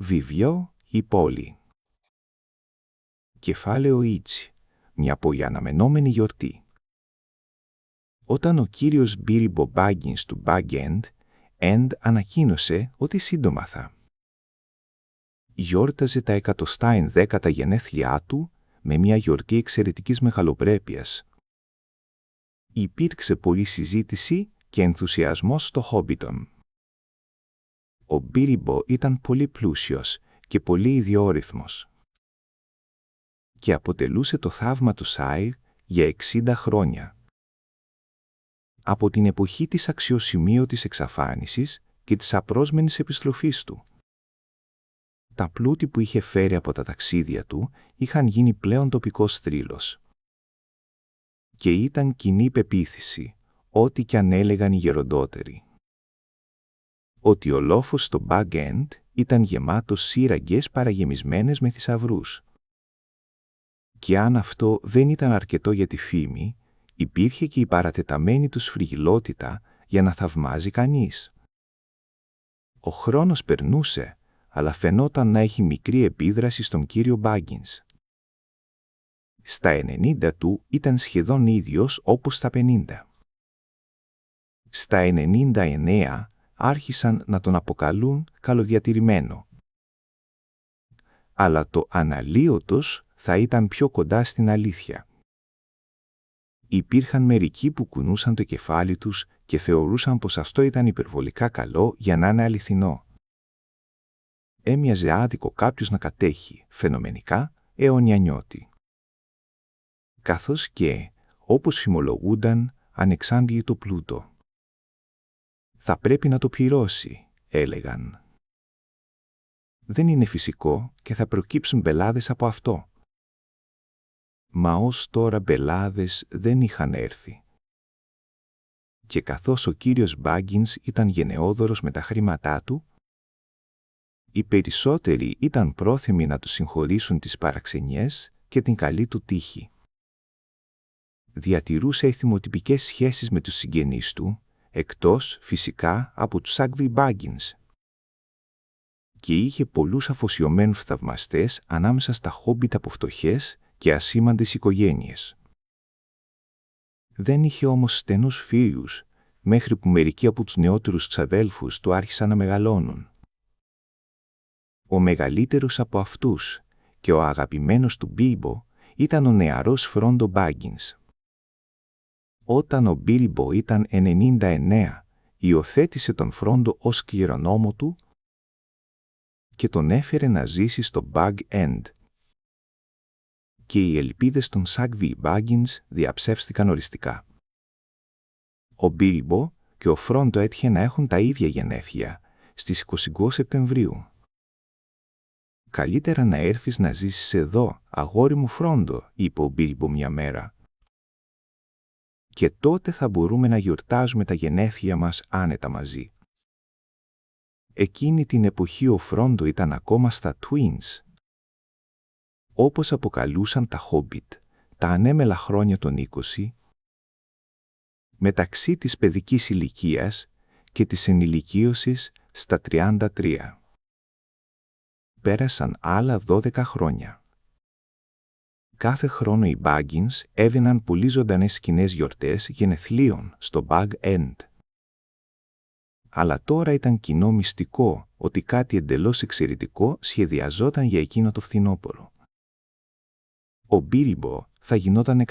Βιβλίο ή πόλη. Κεφάλαιο Ήτσι, μια πολύ αναμενόμενη γιορτή. Όταν ο κύριος Μπίλμπο Μπάγκινς του Bag End ανακοίνωσε ότι σύντομα θα γιόρταζε τα 110 γενέθλιά του με μια γιορτή εξαιρετικής μεγαλοπρέπειας. Υπήρξε πολλή συζήτηση και ενθουσιασμός στο Χόμπιτον. Ο Μπίλμπο ήταν πολύ πλούσιος και πολύ ιδιόρυθμος και αποτελούσε το θαύμα του Σάιρ για 60 χρόνια. Από την εποχή της αξιοσημείωτης εξαφάνισης και της απρόσμενης επιστροφής του. Τα πλούτη που είχε φέρει από τα ταξίδια του είχαν γίνει πλέον τοπικός θρύλος. Και ήταν κοινή πεποίθηση, ό,τι κι αν έλεγαν οι γεροντότεροι, ότι ο λόφος στο Bag End ήταν γεμάτος σύραγγες παραγεμισμένες με θησαυρούς. Και αν αυτό δεν ήταν αρκετό για τη φήμη, υπήρχε και η παρατεταμένη του σφριγιλότητα για να θαυμάζει κανείς. Ο χρόνος περνούσε, αλλά φαινόταν να έχει μικρή επίδραση στον κύριο Μπάγκινς. Στα 90 του ήταν σχεδόν ίδιος όπως στα 50. Στα 99 άρχισαν να τον αποκαλούν καλοδιατηρημένο. Αλλά το αναλύωτος θα ήταν πιο κοντά στην αλήθεια. Υπήρχαν μερικοί που κουνούσαν το κεφάλι τους και θεωρούσαν πως αυτό ήταν υπερβολικά καλό για να είναι αληθινό. Έμοιαζε άδικο κάποιος να κατέχει, φαινομενικά, αιώνια νιώτη. Καθώς και, όπως φημολογούνταν, ανεξάντλητο πλούτο. Θα πρέπει να το πληρώσει, έλεγαν. Δεν είναι φυσικό και θα προκύψουν μπελάδες από αυτό. Μα ως τώρα μπελάδες δεν είχαν έρθει. Και καθώς ο κύριος Μπάγκινς ήταν γενναιόδωρος με τα χρήματά του, οι περισσότεροι ήταν πρόθυμοι να του συγχωρήσουν τις παραξενιές και την καλή του τύχη. Διατηρούσε εθιμοτυπικές σχέσεις με τους συγγενείς του, εκτός, φυσικά, από τους Σάγκβι Μπάγκινς. Και είχε πολλούς αφοσιωμένους θαυμαστές ανάμεσα στα χόμπιτ από φτωχές και ασήμαντες οικογένειες. Δεν είχε όμως στενούς φίλους, μέχρι που μερικοί από τους νεότερους ξαδέλφους του άρχισαν να μεγαλώνουν. Ο μεγαλύτερος από αυτούς και ο αγαπημένος του Μπίλμπο ήταν ο νεαρός Φρόντο Μπάγκινς. Όταν ο Μπίλμπο ήταν 99, υιοθέτησε τον Φρόντο ως κληρονόμο του και τον έφερε να ζήσει στο Bag End. Και οι ελπίδες των Σάγκβι Μπάγκινς διαψεύστηκαν οριστικά. Ο Μπίλμπο και ο Φρόντο έτυχε να έχουν τα ίδια γενέθλια, στις 22 Σεπτεμβρίου. «Καλύτερα να έρθεις να ζήσεις εδώ, αγόρι μου Φρόντο», είπε ο Μπίλμπο μια μέρα. «Και τότε θα μπορούμε να γιορτάζουμε τα γενέθλια μας άνετα μαζί». Εκείνη την εποχή ο Φρόντο ήταν ακόμα στα Twins, όπως αποκαλούσαν τα Χόμπιτ, τα ανέμελα χρόνια των 20, μεταξύ της παιδικής ηλικίας και της ενηλικίωσης στα 33. Πέρασαν άλλα 12 χρόνια. Κάθε χρόνο οι Μπάγκινς έδιναν πολύ ζωντανές σκηνές γιορτές γενεθλίων στο Bag End. Αλλά τώρα ήταν κοινό μυστικό ότι κάτι εντελώς εξαιρετικό σχεδιαζόταν για εκείνο το φθινόπωρο. Ο Μπίλμπο θα γινόταν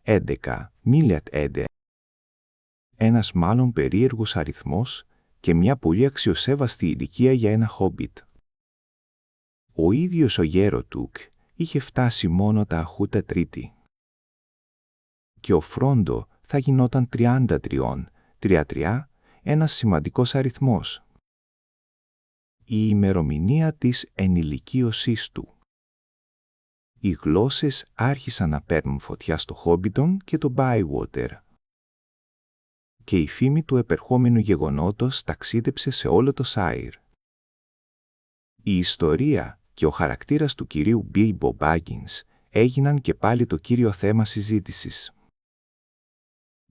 111 μίλιατ έντε. Ένας μάλλον περίεργος αριθμός και μια πολύ αξιοσέβαστη ηλικία για ένα χόμπιτ. Ο ίδιος ο Γέροτουκ είχε φτάσει μόνο τα αχούτα τρίτη. Και ο Φρόντο θα γινόταν 33, ένας σημαντικός αριθμός. Η ημερομηνία της ενηλικίωσής του. Οι γλώσσες άρχισαν να παίρνουν φωτιά στο Χόμπιτον και το Μπάιουότερ. Και η φήμη του επερχόμενου γεγονότος ταξίδεψε σε όλο το Σάιρ. Η ιστορία και ο χαρακτήρας του κυρίου Μπίλμπο Μπάγκινς έγιναν και πάλι το κύριο θέμα συζήτησης.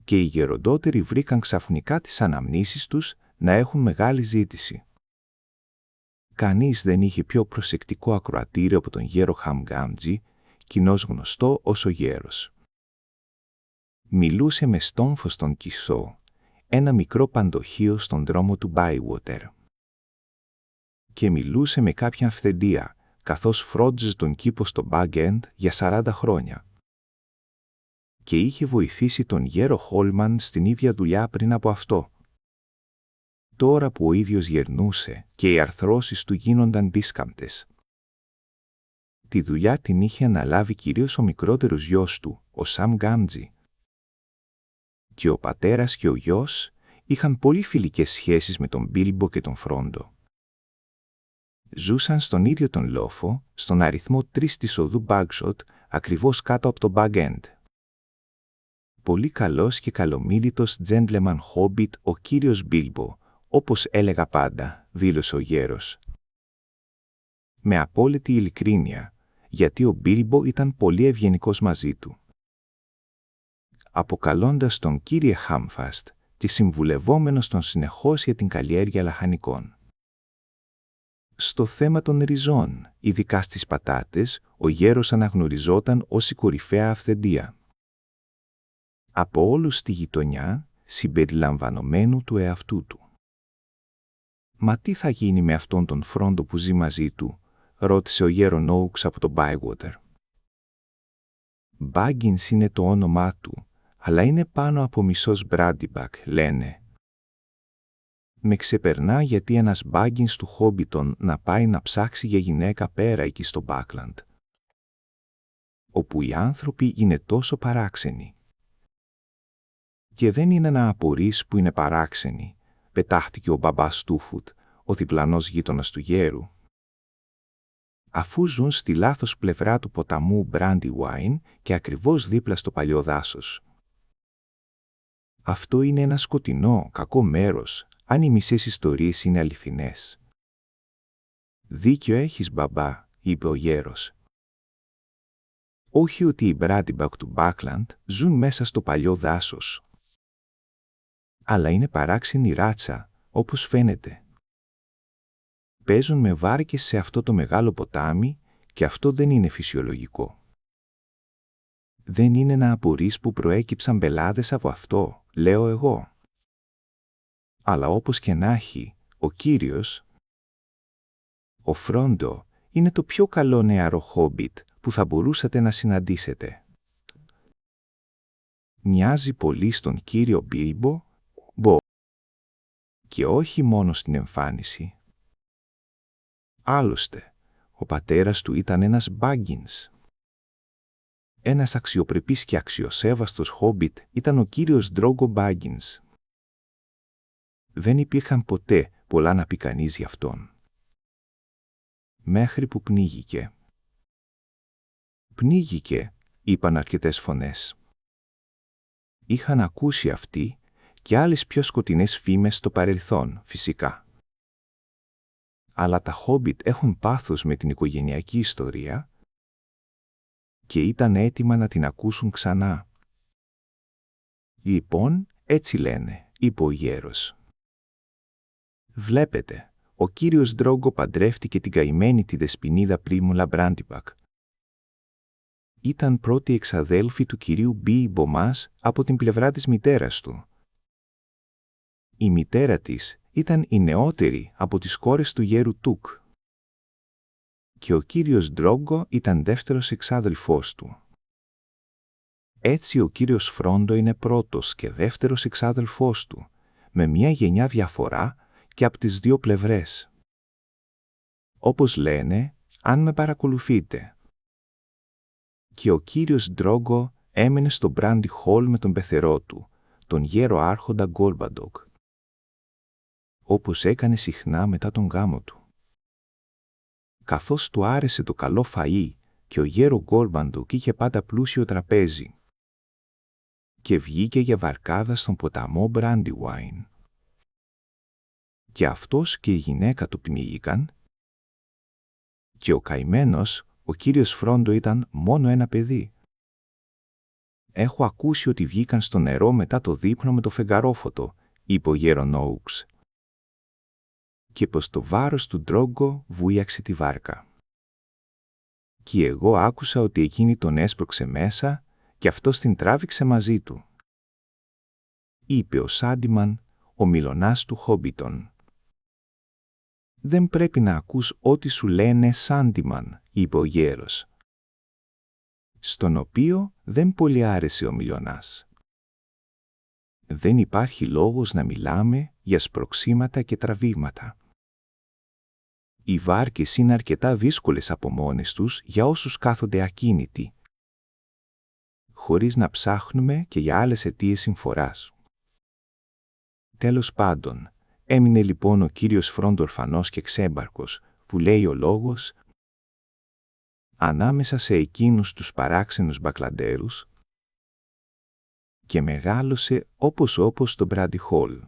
Και οι γεροντότεροι βρήκαν ξαφνικά τις αναμνήσεις τους να έχουν μεγάλη ζήτηση. Κανείς δεν είχε πιο προσεκτικό ακροατήριο από τον γέρο Χαμγκάμτζη, κοινώς γνωστό ως ο γέρος. Μιλούσε με στόμφο στον Κισό, ένα μικρό παντοχείο στον δρόμο του Μπάιουοτερ. Και μιλούσε με κάποια αυθεντία, καθώς φρόντιζε τον κήπο στο Bag-End για 40 χρόνια. Και είχε βοηθήσει τον γέρο Χόλμαν στην ίδια δουλειά πριν από αυτό. Τώρα που ο ίδιος γερνούσε και οι αρθρώσεις του γίνονταν δίσκαμπτες. Τη δουλειά την είχε αναλάβει κυρίως ο μικρότερος γιος του, ο Σαμ Γκάμτζη. Και ο πατέρας και ο γιος είχαν πολύ φιλικές σχέσεις με τον Μπίλμπο και τον Φρόντο. Ζούσαν στον ίδιο τον λόφο, στον αριθμό 3 της οδού Bagshot, ακριβώς κάτω από το Bag-End. Πολύ καλός και καλομίλητος gentleman hobbit ο κύριος Μπίλμπο, όπως έλεγα πάντα, δήλωσε ο γέρος. Με απόλυτη ειλικρίνεια, γιατί ο Μπίλμπο ήταν πολύ ευγενικός μαζί του. Αποκαλώντας τον κύριε Χάμφαστ και συμβουλευόμενος τον συνεχώς για την καλλιέργεια λαχανικών. Στο θέμα των ριζών, ειδικά στις πατάτες, ο γέρος αναγνωριζόταν ως η κορυφαία αυθεντία. Από όλους στη γειτονιά, συμπεριλαμβανομένου του εαυτού του. «Μα τι θα γίνει με αυτόν τον Φρόντο που ζει μαζί του?» ρώτησε ο γέρο Νόουξ από το Μπάιγουοτερ. «Μπάγκινς είναι το όνομά του, αλλά είναι πάνω από μισός Μπράντιμπακ», λένε. Με ξεπερνά γιατί ένας Μπάγκινς του Χόμπιτον να πάει να ψάξει για γυναίκα πέρα εκεί στο Μπάκλαντ, όπου οι άνθρωποι είναι τόσο παράξενοι. «Και δεν είναι να απορείς που είναι παράξενοι», πετάχτηκε ο μπαμπάς Τούφουτ, ο διπλανός γείτονας του γέρου. «Αφού ζουν στη λάθος πλευρά του ποταμού Brandywine και ακριβώς δίπλα στο παλιό δάσος. Αυτό είναι ένα σκοτεινό, κακό μέρος, αν οι μισές ιστορίες είναι αληθινές». «Δίκιο έχεις, μπαμπά», είπε ο γέρος. «Όχι ότι οι Μπράντιμπακ του Μπάκλαντ ζουν μέσα στο παλιό δάσος. Αλλά είναι παράξενη ράτσα, όπως φαίνεται. Παίζουν με βάρκες σε αυτό το μεγάλο ποτάμι και αυτό δεν είναι φυσιολογικό. Δεν είναι να απορείς που προέκυψαν μπελάδες από αυτό, λέω εγώ. Αλλά όπως και να έχει, ο κύριος, ο Φρόντο, είναι το πιο καλό νεαρό χόμπιτ που θα μπορούσατε να συναντήσετε. Μοιάζει πολύ στον κύριο Μπίλμπο, και όχι μόνο στην εμφάνιση. Άλλωστε, ο πατέρας του ήταν ένας Μπάγκινς. Ένας αξιοπρεπής και αξιοσέβαστος χόμπιτ ήταν ο κύριος Ντρόγκο Μπάγκινς. Δεν υπήρχαν ποτέ πολλά να πει κανείς γι' αυτόν. Μέχρι που πνίγηκε. «Πνίγηκε», είπαν αρκετές φωνές. Είχαν ακούσει αυτοί και άλλες πιο σκοτεινές φήμες στο παρελθόν, φυσικά. Αλλά τα χόμπιτ έχουν πάθος με την οικογενειακή ιστορία και ήταν έτοιμα να την ακούσουν ξανά. «Λοιπόν, έτσι λένε», είπε ο γέρος. «Βλέπετε, ο κύριος Ντρόγκο παντρεύτηκε την καημένη τη δεσποινίδα Πρίμουλα Μπράντιμπακ. Ήταν πρώτη εξαδέλφη του κυρίου Μπίλμπο μας από την πλευρά της μητέρας του. Η μητέρα της ήταν η νεότερη από τις κόρες του γέρου Τουκ. Και ο κύριος Ντρόγκο ήταν δεύτερος εξάδελφός του. Έτσι ο κύριος Φρόντο είναι πρώτος και δεύτερος εξάδελφός του, με μια γενιά διαφορά και από τις δύο πλευρές. Όπως λένε, αν με παρακολουθείτε. Και ο κύριος Ντρόγκο έμενε στο Μπράντι Χολ με τον πεθερό του, τον γέρο άρχοντα Γκόρμπαντοκ, όπως έκανε συχνά μετά τον γάμο του. Καθώς του άρεσε το καλό φαΐ και ο γέρο Γκόρμπαντοκ είχε πάντα πλούσιο τραπέζι. Και βγήκε για βαρκάδα στον ποταμό Brandywine. Και αυτός και η γυναίκα του πνίγηκαν. Και ο καημένος, ο κύριος Φρόντο, ήταν μόνο ένα παιδί. «Έχω ακούσει ότι βγήκαν στο νερό μετά το δείπνο με το φεγγαρόφωτο», είπε ο γέρο Νόουξ. και πως το βάρος του Ντρόγκο βούιαξε τη βάρκα. Και εγώ άκουσα ότι εκείνη τον έσπρωξε μέσα και αυτός την τράβηξε μαζί του. Είπε ο Σάντιμαν, ο μιλωνάς του Χόμπιτον. «Δεν πρέπει να ακούς ό,τι σου λένε, Σάντιμαν», είπε ο γέρος, στον οποίο δεν πολύ άρεσε ο μιλωνάς. Δεν υπάρχει λόγος να μιλάμε για σπρωξίματα και τραβήγματα. Οι βάρκες είναι αρκετά δύσκολες από μόνες τους για όσους κάθονται ακίνητοι, χωρίς να ψάχνουμε και για άλλες αιτίες συμφοράς. Τέλος πάντων, έμεινε λοιπόν ο κύριος Φρόντο ορφανός και ξέμπαρκος, που λέει ο λόγος, ανάμεσα σε εκείνους τους παράξενους μπακλαντέρους, και μεγάλωσε όπως το Μπράντι Χολ.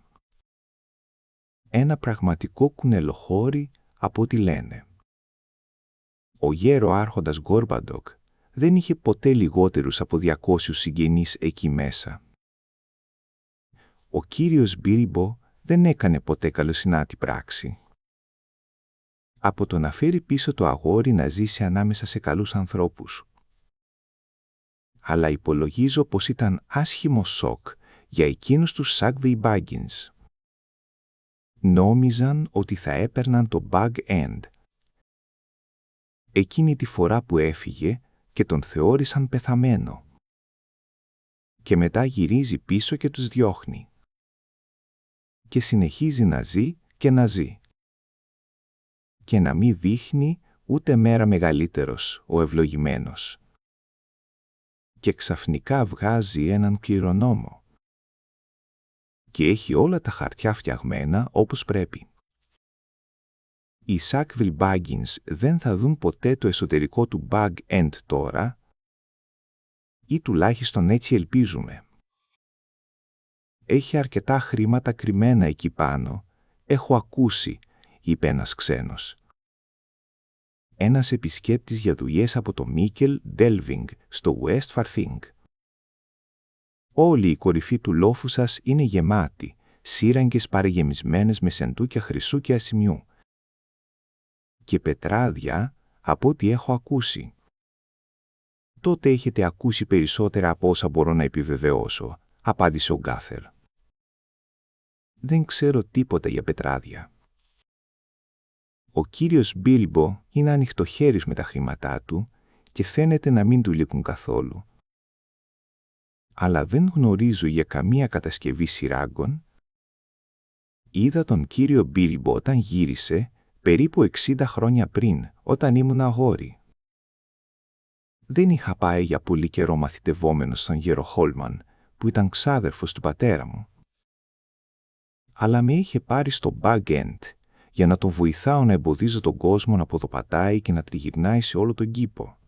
Ένα πραγματικό κουνελοχώρι από ό,τι λένε. Ο γέρο άρχοντας Γκόρμπαντοκ δεν είχε ποτέ λιγότερους από 200 συγγενείς εκεί μέσα. Ο κύριος Μπίλμπο δεν έκανε ποτέ καλοσυνάτη πράξη. Από το να φέρει πίσω το αγόρι να ζήσει ανάμεσα σε καλούς ανθρώπους. Αλλά υπολογίζω πως ήταν άσχημο σοκ για εκείνους τους Σάκβεϊ Μπάγκινς. Νόμιζαν ότι θα έπαιρναν το Bug End. Εκείνη τη φορά που έφυγε και τον θεώρησαν πεθαμένο. Και μετά γυρίζει πίσω και τους διώχνει. Και συνεχίζει να ζει και να ζει. Και να μην δείχνει ούτε μέρα μεγαλύτερος ο ευλογημένος. Και ξαφνικά βγάζει έναν κληρονόμο. Και έχει όλα τα χαρτιά φτιαγμένα όπως πρέπει. Οι Sackville Baggins δεν θα δουν ποτέ το εσωτερικό του Bug End τώρα, ή τουλάχιστον έτσι ελπίζουμε. Έχει αρκετά χρήματα κρυμμένα εκεί πάνω, έχω ακούσει, είπε ένας ξένος. Ένας επισκέπτης για δουλειές από το Μίκελ Ντέλβινγκ στο West Farthing. Όλη η κορυφή του λόφου σας είναι γεμάτη, σύραγγες παρεγεμισμένες με σεντούκια χρυσού και ασημιού. Και πετράδια από ό,τι έχω ακούσει. Τότε έχετε ακούσει περισσότερα από όσα μπορώ να επιβεβαιώσω, απάντησε ο Γκάφερ. Δεν ξέρω τίποτα για πετράδια. Ο κύριος Μπίλμπο είναι ανοιχτοχέρης με τα χρήματά του και φαίνεται να μην του λείπουν καθόλου. Αλλά δεν γνωρίζω για καμία κατασκευή σειράγκων. Είδα τον κύριο Μπίλμπο όταν γύρισε περίπου 60 χρόνια πριν, όταν ήμουν αγόρι. Δεν είχα πάει για πολύ καιρό μαθητευόμενος στον γέρο Χόλμαν, που ήταν ξάδερφος του πατέρα μου. Αλλά με είχε πάρει στο Bug End για να τον βοηθάω να εμποδίζω τον κόσμο να ποδοπατάει και να τριγυρνάει σε όλο τον κήπο.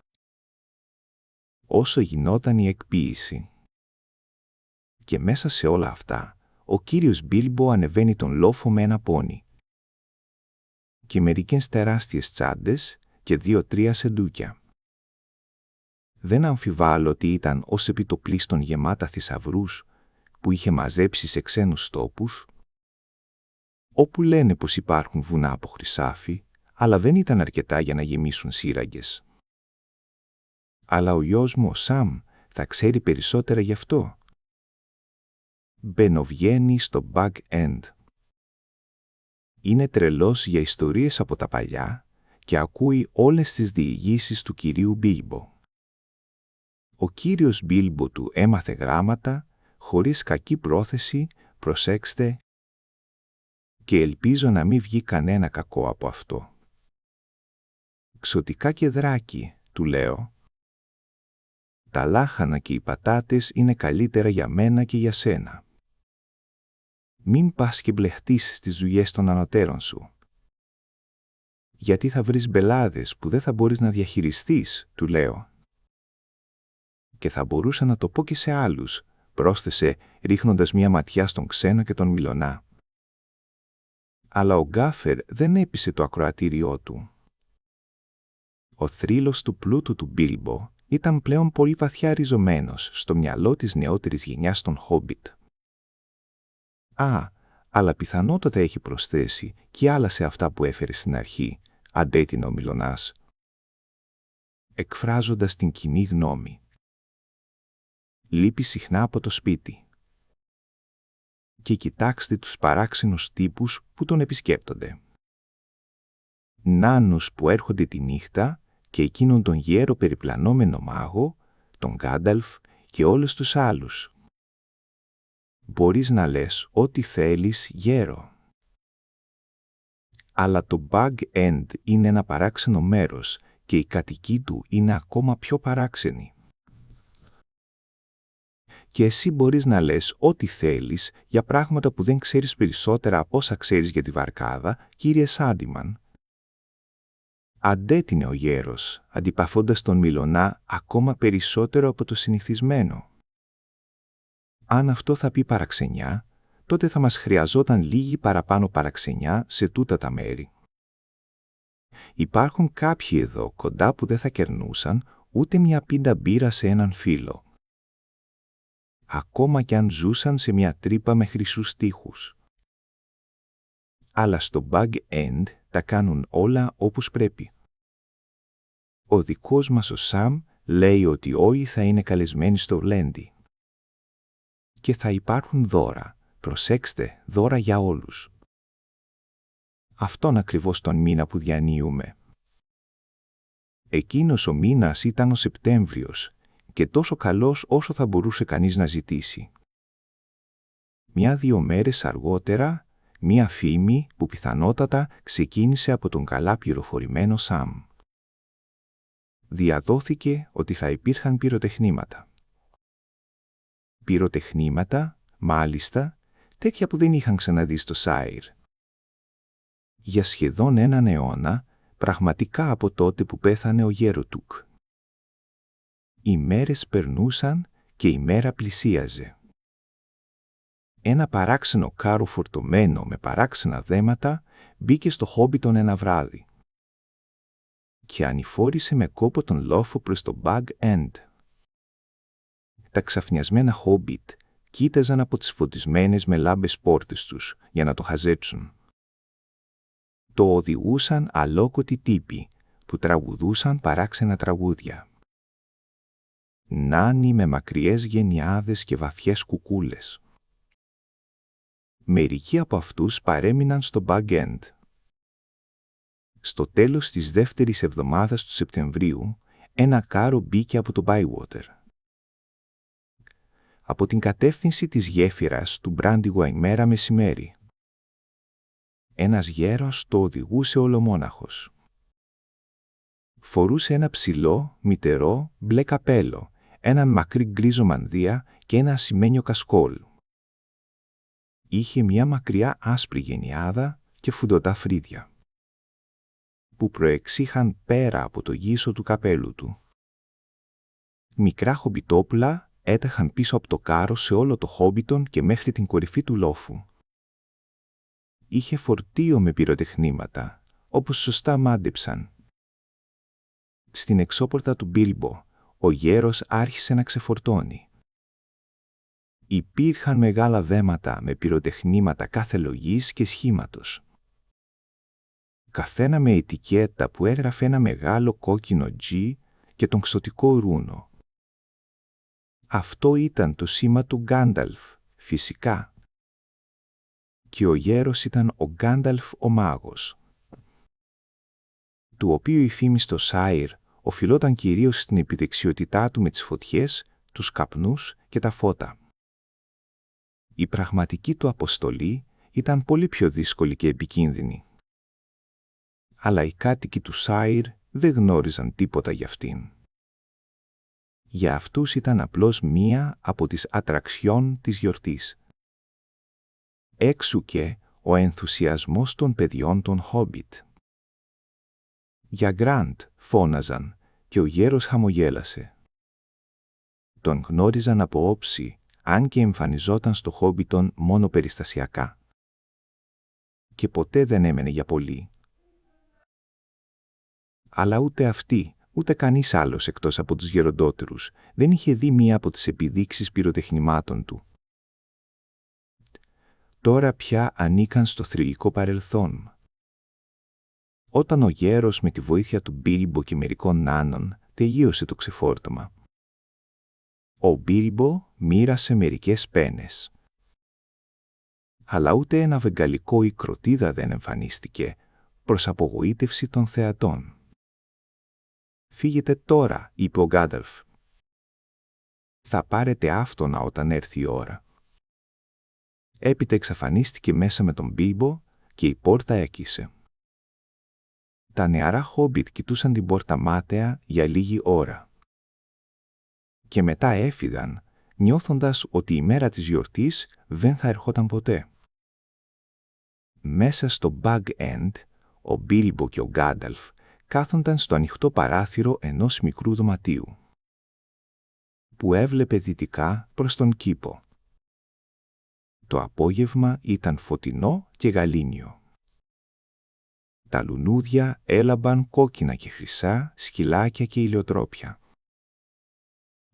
Όσο γινόταν η εκποίηση. Και μέσα σε όλα αυτά, ο κύριος Μπίλμπο ανεβαίνει τον λόφο με ένα πόνι. Και μερικές τεράστιες τσάντες και 2-3 σεντούκια. Δεν αμφιβάλλω ότι ήταν ως επιτοπλίστων γεμάτα θησαυρούς που είχε μαζέψει σε ξένους τόπους, όπου λένε πως υπάρχουν βουνά από χρυσάφι, αλλά δεν ήταν αρκετά για να γεμίσουν σύραγγες. Αλλά ο γιος μου, ο Σαμ, θα ξέρει περισσότερα γι' αυτό. Μπαινοβγαίνει στο Bug End. Είναι τρελός για ιστορίες από τα παλιά και ακούει όλες τις διηγήσεις του κυρίου Μπίλμπο. Ο κύριος Μπίλμπο του έμαθε γράμματα, χωρίς κακή πρόθεση, προσέξτε, και ελπίζω να μην βγει κανένα κακό από αυτό. Ξωτικά και δράκι, του λέω. Τα λάχανα και οι πατάτες είναι καλύτερα για μένα και για σένα. Μην πας και μπλεχτείς στις δουλειές των ανωτέρων σου. Γιατί θα βρεις μπελάδες που δεν θα μπορείς να διαχειριστείς, του λέω. Και θα μπορούσα να το πω και σε άλλους, πρόσθεσε ρίχνοντας μια ματιά στον ξένο και τον μιλωνά. Αλλά ο Γκάφερ δεν έπεισε το ακροατήριό του. Ο θρύλος του πλούτου του Μπίλμπο ήταν πλέον πολύ βαθιά ριζωμένος στο μυαλό της νεότερης γενιάς των Χόμπιτ. «Α, αλλά πιθανότατα έχει προσθέσει και άλλα σε αυτά που έφερε στην αρχή, αντέτεινε ο Μιλωνάς, εκφράζοντας την κοινή γνώμη. Λείπει συχνά από το σπίτι. Και κοιτάξτε τους παράξενους τύπους που τον επισκέπτονται. Νάνους που έρχονται τη νύχτα και εκείνον τον γέρο περιπλανόμενο μάγο, τον Γκάνταλφ και όλους τους άλλους. Μπορείς να λες ό,τι θέλεις, γέρο. Αλλά το Bag End είναι ένα παράξενο μέρος και η κατοικοί του είναι ακόμα πιο παράξενη. Και εσύ μπορείς να λες ό,τι θέλεις για πράγματα που δεν ξέρεις περισσότερα από όσα ξέρεις για τη βαρκάδα, κύριε Σάντιμαν. Αντέτεινε ο γέρος, αντιπαθώντας τον Μιλωνά ακόμα περισσότερο από το συνηθισμένο. Αν αυτό θα πει παραξενιά, τότε θα μας χρειαζόταν λίγη παραπάνω παραξενιά σε τούτα τα μέρη. Υπάρχουν κάποιοι εδώ κοντά που δεν θα κερνούσαν ούτε μια πίντα μπύρα σε έναν φίλο. Ακόμα κι αν ζούσαν σε μια τρύπα με χρυσούς τοίχους. Αλλά στο Bag End τα κάνουν όλα όπως πρέπει. Ο δικός μας ο Σαμ λέει ότι όλοι θα είναι καλεσμένοι στο Γλέντι. Και θα υπάρχουν δώρα. Προσέξτε, δώρα για όλους. Αυτόν ακριβώς τον μήνα που διανύουμε. Εκείνος ο μήνας ήταν ο Σεπτέμβριος και τόσο καλός όσο θα μπορούσε κανείς να ζητήσει. 1-2 μέρες αργότερα, μία φήμη που πιθανότατα ξεκίνησε από τον καλά πληροφορημένο Σαμ. Διαδόθηκε ότι θα υπήρχαν πυροτεχνήματα. Πυροτεχνήματα, μάλιστα, τέτοια που δεν είχαν ξαναδεί στο Σάιρ. Για σχεδόν έναν αιώνα, πραγματικά από τότε που πέθανε ο Γέροτουκ. Οι μέρες περνούσαν και η μέρα πλησίαζε. Ένα παράξενο κάρο φορτωμένο με παράξενα δέματα μπήκε στο Χόμπιτον ένα βράδυ και ανηφόρησε με κόπο τον λόφο προς το Bag End. Τα ξαφνιασμένα Χόμπιτ κοίταζαν από τις φωτισμένες με λάμπες πόρτες τους για να το χαζέψουν. Το οδηγούσαν αλόκοτοι τύποι που τραγουδούσαν παράξενα τραγούδια. Νάνοι με μακριές γενιάδες και βαθιές κουκούλες. Μερικοί από αυτούς παρέμειναν στο Bag End. Στο τέλος της δεύτερης εβδομάδας του Σεπτεμβρίου, ένα κάρο μπήκε από το Bywater. Από την κατεύθυνση της γέφυρας του Brandywine μέρα μεσημέρι. Ένας γέρος το οδηγούσε ολομόναχος. Φορούσε ένα ψηλό, μυτερό, μπλε καπέλο, ένα μακρύ γκρίζο μανδύα και ένα ασημένιο κασκόλ. Είχε μια μακριά άσπρη γενιάδα και φουντωτά φρύδια, που προεξήχαν πέρα από το γύσο του καπέλου του. Μικρά χομπιτόπουλα έταχαν πίσω από το κάρο σε όλο το Χόμπιτον και μέχρι την κορυφή του λόφου. Είχε φορτίο με πυροτεχνήματα, όπως σωστά μάντεψαν. Στην εξώπορτα του Μπίλμπο, ο γέρος άρχισε να ξεφορτώνει. Υπήρχαν μεγάλα δέματα με πυροτεχνήματα κάθε λογής και σχήματος. Καθένα με ετικέτα που έγραφε ένα μεγάλο κόκκινο G και τον ξωτικό ρούνο. Αυτό ήταν το σήμα του Γκάνταλφ, φυσικά. Και ο γέρος ήταν ο Γκάνταλφ ο μάγος, του οποίου η φήμη στο Σάιρ οφειλόταν κυρίως στην επιδεξιότητά του με τις φωτιές, τους καπνούς και τα φώτα. Η πραγματική του αποστολή ήταν πολύ πιο δύσκολη και επικίνδυνη. Αλλά οι κάτοικοι του Σάιρ δεν γνώριζαν τίποτα για αυτήν. Για αυτούς ήταν απλώς μία από τις ατραξιόν της γιορτής. Έξου και ο ενθουσιασμός των παιδιών των Χόμπιτ. «Για Γκραντ», φώναζαν, και ο γέρος χαμογέλασε. Τον γνώριζαν από όψη, αν και εμφανιζόταν στο Χόμπιτον μόνο περιστασιακά. Και ποτέ δεν έμενε για πολύ. Αλλά ούτε αυτοί, ούτε κανείς άλλος εκτός από τους γεροντότερους, δεν είχε δει μία από τις επιδείξεις πυροτεχνημάτων του. τώρα πια ανήκαν στο θρυλικό παρελθόν. Όταν ο γέρος με τη βοήθεια του Μπίλμπο και μερικών νάνων τελείωσε το ξεφόρτωμα. Ο Μπίλμπο μοίρασε μερικές πένες. Αλλά ούτε ένα βεγγαλικό ή κροτίδα δεν εμφανίστηκε, προς απογοήτευση των θεατών. «Φύγετε τώρα», είπε ο Γκάνταλφ. «Θα πάρετε άφτωνα όταν έρθει η ώρα». Έπειτα εξαφανίστηκε μέσα με τον Μπίλμπο και η πόρτα έκλεισε. Τα νεαρά χόμπιτ κοιτούσαν την πόρτα μάταια για λίγη ώρα. Και μετά έφυγαν, νιώθοντας ότι η μέρα της γιορτής δεν θα ερχόταν ποτέ. Μέσα στο Bag End, ο Μπίλμπο και ο Γκάνταλφ κάθονταν στο ανοιχτό παράθυρο ενός μικρού δωματίου, που έβλεπε δυτικά προς τον κήπο. Το απόγευμα ήταν φωτεινό και γαλήνιο. Τα λουνούδια έλαμπαν κόκκινα και χρυσά σκυλάκια και ηλιοτρόπια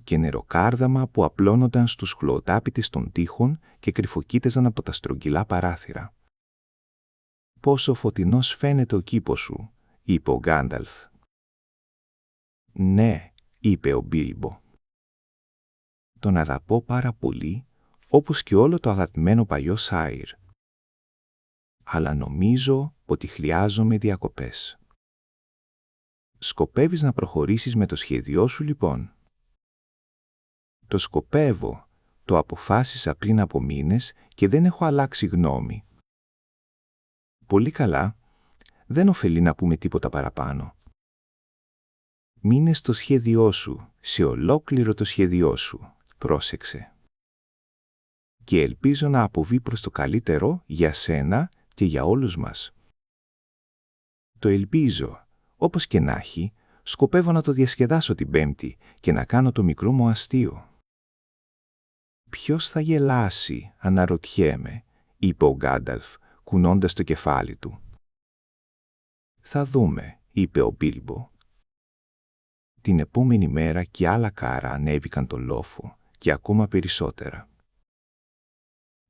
και νεροκάρδαμα που απλώνονταν στους χλωοτάπητες των τοίχων και κρυφοκοίταζαν από τα στρογγυλά παράθυρα. «Πόσο φωτεινός φαίνεται ο κήπος σου», είπε ο Γκάνταλφ. «Ναι», είπε ο Μπίλμπο. «Τον αγαπώ πάρα πολύ, όπως και όλο το αγαπημένο παλιό Σάιρ. Αλλά νομίζω ότι χρειάζομαι διακοπές». «Σκοπεύεις να προχωρήσεις με το σχέδιό σου, λοιπόν?» «Το σκοπεύω. Το αποφάσισα πριν από μήνες και δεν έχω αλλάξει γνώμη». «Πολύ καλά. Δεν ωφελεί να πούμε τίποτα παραπάνω. Μείνε στο σχέδιό σου, σε ολόκληρο το σχέδιό σου», πρόσεξε. «Και ελπίζω να αποβεί προς το καλύτερο για σένα και για όλους μας». «Το ελπίζω. Όπως και να έχει, σκοπεύω να το διασκεδάσω την Πέμπτη και να κάνω το μικρό μου αστείο». «Ποιος θα γελάσει, αναρωτιέμαι», είπε ο Γκάνταλφ, κουνώντας το κεφάλι του. «Θα δούμε», είπε ο Μπίλμπο. Την επόμενη μέρα κι άλλα κάρα ανέβηκαν τον λόφο και ακόμα περισσότερα.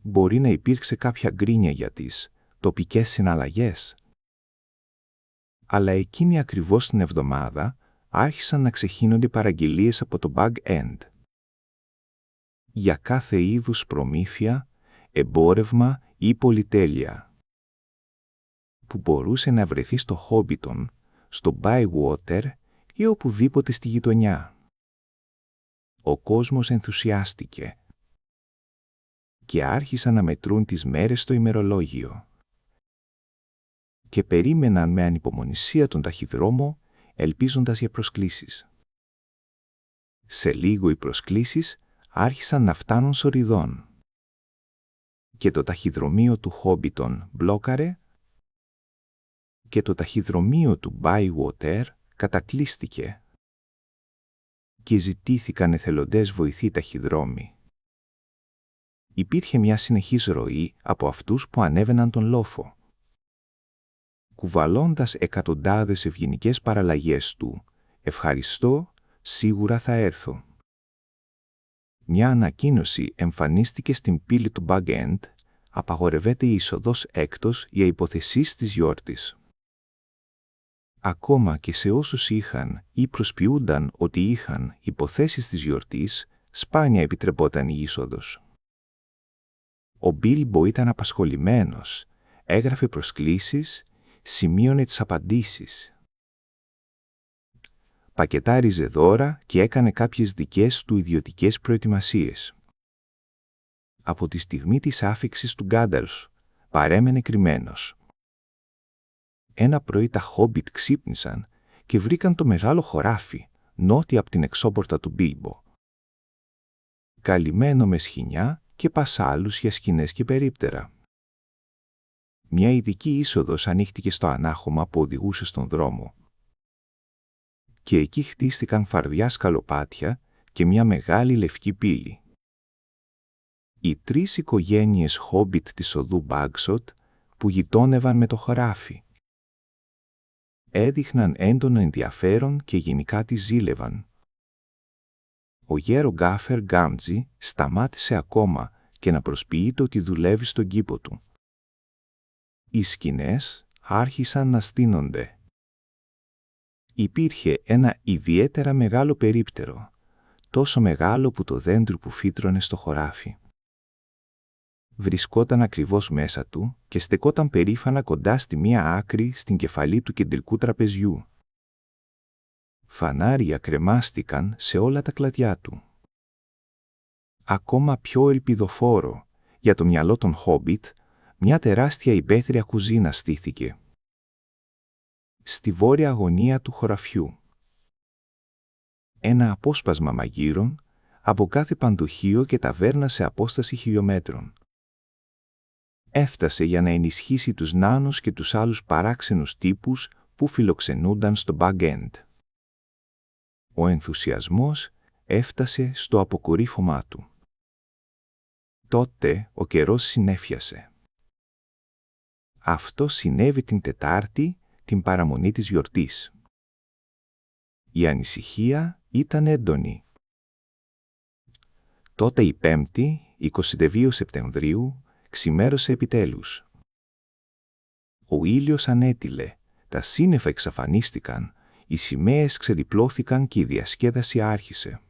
Μπορεί να υπήρξε κάποια γκρίνια για τις τοπικές συναλλαγές. Αλλά εκείνη ακριβώς την εβδομάδα άρχισαν να ξεχύνονται παραγγελίες από το Bag End. Για κάθε είδους προμήθεια, εμπόρευμα ή πολυτέλεια που μπορούσε να βρεθεί στο Χόμπιτον, στο Bywater ή οπουδήποτε στη γειτονιά. Ο κόσμος ενθουσιάστηκε και άρχισαν να μετρούν τις μέρες στο ημερολόγιο και περίμεναν με ανυπομονησία τον ταχυδρόμο, ελπίζοντας για προσκλήσεις. Σε λίγο οι προσκλήσεις άρχισαν να φτάνουν σοριδών και το ταχυδρομείο του Χόμπιτον μπλόκαρε και το ταχυδρομείο του Bywater κατακλείστηκε και ζητήθηκαν εθελοντές βοηθοί ταχυδρόμοι. Υπήρχε μια συνεχής ροή από αυτούς που ανέβαιναν τον λόφο. Κουβαλώντας εκατοντάδες ευγενικές παραλλαγές του «Ευχαριστώ, σίγουρα θα έρθω». Μια ανακοίνωση εμφανίστηκε στην πύλη του Bag End, απαγορευέται η είσοδος έκτος για υποθεσίες της γιόρτης. Ακόμα και σε όσους είχαν ή προσποιούνταν ότι είχαν υποθέσεις της γιορτής, σπάνια επιτρεπόταν η είσοδος. Ο Μπίλμπο ήταν απασχολημένος, έγραφε προσκλήσεις, σημείωνε τις απαντήσεις. Πακετάριζε δώρα και έκανε κάποιες δικές του ιδιωτικές προετοιμασίες. Από τη στιγμή της άφιξης του Γκάνταλφ παρέμενε κρυμμένος. Ένα πρωί τα Χόμπιτ ξύπνησαν και βρήκαν το μεγάλο χωράφι νότια από την εξώπορτα του Μπίλμπο, καλυμμένο με σχοινιά και πασάλους για σκηνές και περίπτερα. Μια ειδική είσοδος ανοίχτηκε στο ανάχωμα που οδηγούσε στον δρόμο και εκεί χτίστηκαν φαρδιά σκαλοπάτια και μια μεγάλη λευκή πύλη. Οι 3 οικογένειες Χόμπιτ της οδού Μπάγκσοτ που γειτόνευαν με το χωράφι έδειχναν έντονο ενδιαφέρον και γενικά τη ζήλευαν. Ο γέρο Γκάφερ Γκάμτζι σταμάτησε ακόμα και να προσποιείται ότι δουλεύει στον κήπο του. Οι σκηνές άρχισαν να στείνονται. Υπήρχε ένα ιδιαίτερα μεγάλο περίπτερο, τόσο μεγάλο που το δέντρο που φύτρωνε στο χωράφι βρισκόταν ακριβώς μέσα του και στεκόταν περήφανα κοντά στη μία άκρη στην κεφαλή του κεντρικού τραπεζιού. Φανάρια κρεμάστηκαν σε όλα τα κλαδιά του. Ακόμα πιο ελπιδοφόρο για το μυαλό των Χόμπιτ, μια τεράστια υπαίθρια κουζίνα στήθηκε στη βόρεια γωνία του χωραφιού. Ένα απόσπασμα μαγείρων από κάθε παντοχείο και ταβέρνα σε απόσταση χιλιομέτρων. Έφτασε για να ενισχύσει τους νάνους και τους άλλους παράξενους τύπους που φιλοξενούνταν στο Bug End. Ο ενθουσιασμός έφτασε στο αποκορύφωμά του. Τότε ο καιρός συνέφιασε. Αυτό συνέβη την Τετάρτη, την παραμονή της γιορτής. Η ανησυχία ήταν έντονη. Τότε η Πέμπτη, 22 Σεπτεμβρίου, ξημέρωσε επιτέλους. Ο ήλιος ανέτειλε, τα σύννεφα εξαφανίστηκαν, οι σημαίες ξεδιπλώθηκαν και η διασκέδαση άρχισε.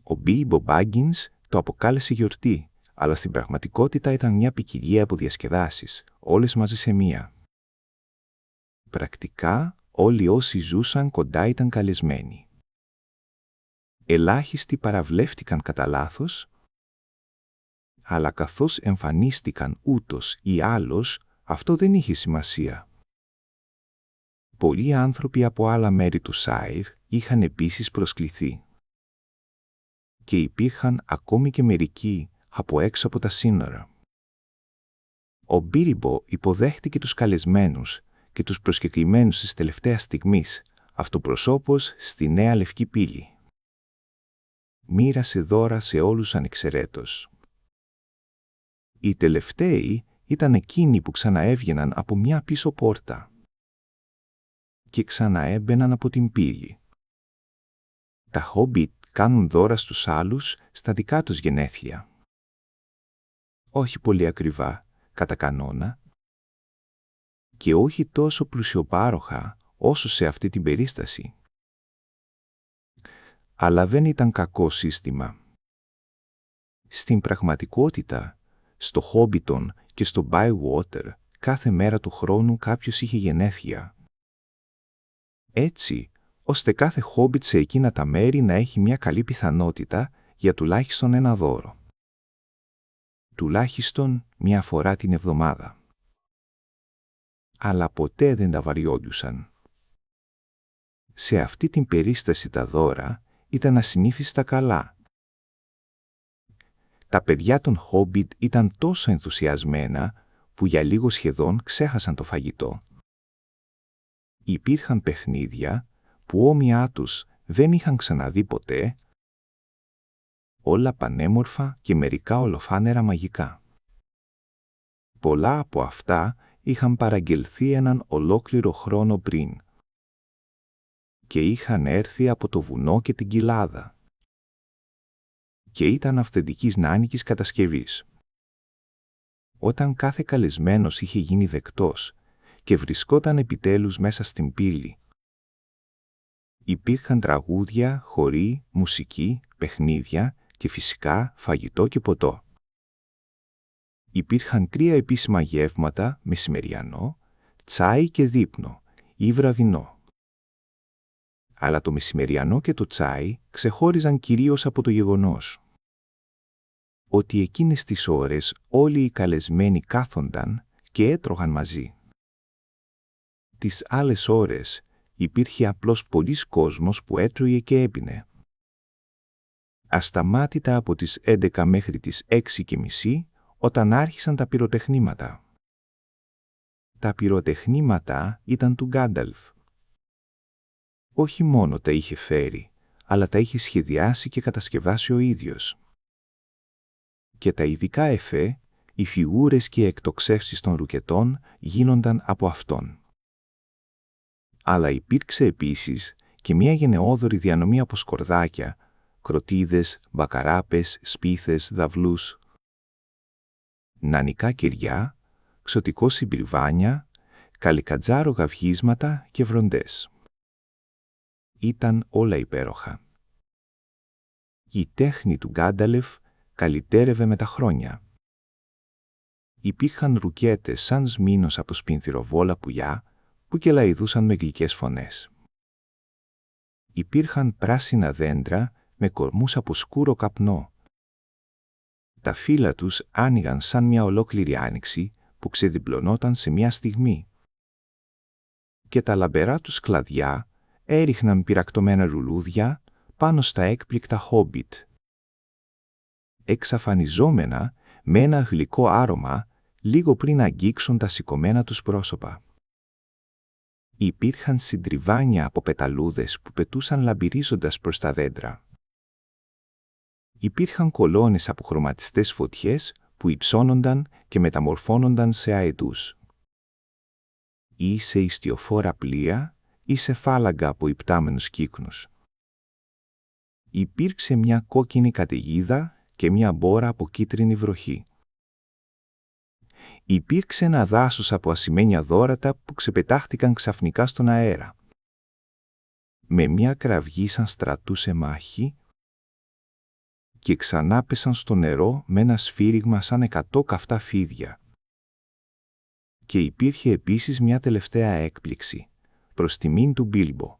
Ο Μπίλμπο Μπάγκινς το αποκάλεσε γιορτή, αλλά στην πραγματικότητα ήταν μια ποικιλία από διασκεδάσεις, όλες μαζί σε μία. Πρακτικά, όλοι όσοι ζούσαν κοντά ήταν καλεσμένοι. Ελάχιστοι παραβλέφτηκαν κατά λάθος, αλλά καθώς εμφανίστηκαν ούτως ή άλλως, αυτό δεν είχε σημασία. Πολλοί άνθρωποι από άλλα μέρη του Σάιρ είχαν επίσης προσκληθεί. Και υπήρχαν ακόμη και μερικοί από έξω από τα σύνορα. Ο Μπίλμπο υποδέχτηκε τους καλεσμένους και τους προσκεκλημένους της τελευταίας στιγμής, αυτοπροσώπως στη Νέα Λευκή Πύλη. Μοίρασε δώρα σε όλους ανεξαιρέτως. Οι τελευταίοι ήταν εκείνοι που ξαναέβγαιναν από μια πίσω πόρτα και ξαναέμπαιναν από την πύλη. Τα Χόμπιτ κάνουν δώρα στους άλλους στα δικά τους γενέθλια. Όχι πολύ ακριβά, κατά κανόνα, και όχι τόσο πλουσιοπάροχα όσο σε αυτή την περίσταση. Αλλά δεν ήταν κακό σύστημα. Στην πραγματικότητα, στο Χόμπιτον και στο Bywater, κάθε μέρα του χρόνου κάποιος είχε γενέθλια. Έτσι, ώστε κάθε Χόμπιτ σε εκείνα τα μέρη να έχει μια καλή πιθανότητα για τουλάχιστον ένα δώρο. Τουλάχιστον μια φορά την εβδομάδα. Αλλά ποτέ δεν τα βαριόντουσαν. Σε αυτή την περίσταση τα δώρα ήταν ασυνήθιστα καλά. Τα παιδιά των Χόμπιτ ήταν τόσο ενθουσιασμένα που για λίγο σχεδόν ξέχασαν το φαγητό. Υπήρχαν παιχνίδια που όμοιά τους δεν είχαν ξαναδεί ποτέ, όλα πανέμορφα και μερικά ολοφάνερα μαγικά. Πολλά από αυτά είχαν παραγγελθεί έναν ολόκληρο χρόνο πριν και είχαν έρθει από το βουνό και την κοιλάδα και ήταν αυθεντικής νάνικης κατασκευής. Όταν κάθε καλεσμένος είχε γίνει δεκτός και βρισκόταν επιτέλους μέσα στην πύλη, υπήρχαν τραγούδια, χοροί, μουσική, παιχνίδια και φυσικά φαγητό και ποτό. Υπήρχαν 3 επίσημα γεύματα, μεσημεριανό, τσάι και δείπνο ή βραδινό. Αλλά το μεσημεριανό και το τσάι ξεχώριζαν κυρίως από το γεγονός ότι εκείνες τις ώρες όλοι οι καλεσμένοι κάθονταν και έτρωγαν μαζί. Τις άλλες ώρες υπήρχε απλώς πολλής κόσμος που έτρωγε και έπινε. Ασταμάτητα από τις 11 μέχρι τις 6:30 όταν άρχισαν τα πυροτεχνήματα. Τα πυροτεχνήματα ήταν του Γκάνταλφ. Όχι μόνο τα είχε φέρει, αλλά τα είχε σχεδιάσει και κατασκευάσει ο ίδιος. Και τα ειδικά εφέ, οι φιγούρες και οι εκτοξεύσεις των ρουκετών γίνονταν από αυτόν. Αλλά υπήρξε επίσης και μια γενναιόδωρη διανομή από σκορδάκια, κροτίδες, μπακαράπες, σπίθες, δαυλούς, νανικά κεριά, ξωτικό συμπριβάνια, καλικατζάρωγα βγίσματα και βροντές. Ήταν όλα υπέροχα. Η τέχνη του Γκάνταλεφ καλυτέρευε με τα χρόνια. Υπήρχαν ρουκέτες σαν σμήνος από σπινθυροβόλα πουλιά που κελαηδούσαν με γλυκές φωνές. Υπήρχαν πράσινα δέντρα με κορμούς από σκούρο καπνό. Τα φύλλα τους άνοιγαν σαν μια ολόκληρη άνοιξη που ξεδιπλωνόταν σε μια στιγμή. Και τα λαμπερά τους κλαδιά έριχναν πυρακτωμένα λουλούδια πάνω στα έκπληκτα χόμπιτ. Εξαφανιζόμενα με ένα γλυκό άρωμα λίγο πριν αγγίξουν τα σηκωμένα τους πρόσωπα. Υπήρχαν συντριβάνια από πεταλούδες που πετούσαν λαμπυρίζοντας προς τα δέντρα. Υπήρχαν κολόνες από χρωματιστές φωτιές που υψώνονταν και μεταμορφώνονταν σε αετούς. Ή σε ιστιοφόρα πλοία ή σε φάλαγγα από υπτάμενους κύκνους. Υπήρξε μια κόκκινη καταιγίδα και μια μπόρα από κίτρινη βροχή. Υπήρξε ένα δάσος από ασημένια δώρατα που ξεπετάχτηκαν ξαφνικά στον αέρα. Με μια κραυγή σαν στρατούσε μάχη και ξανά πέσαν στο νερό με ένα σφύριγμα σαν 100 καυτά φίδια. Και υπήρχε επίσης μια τελευταία έκπληξη, προς τιμήν του Μπίλμπο.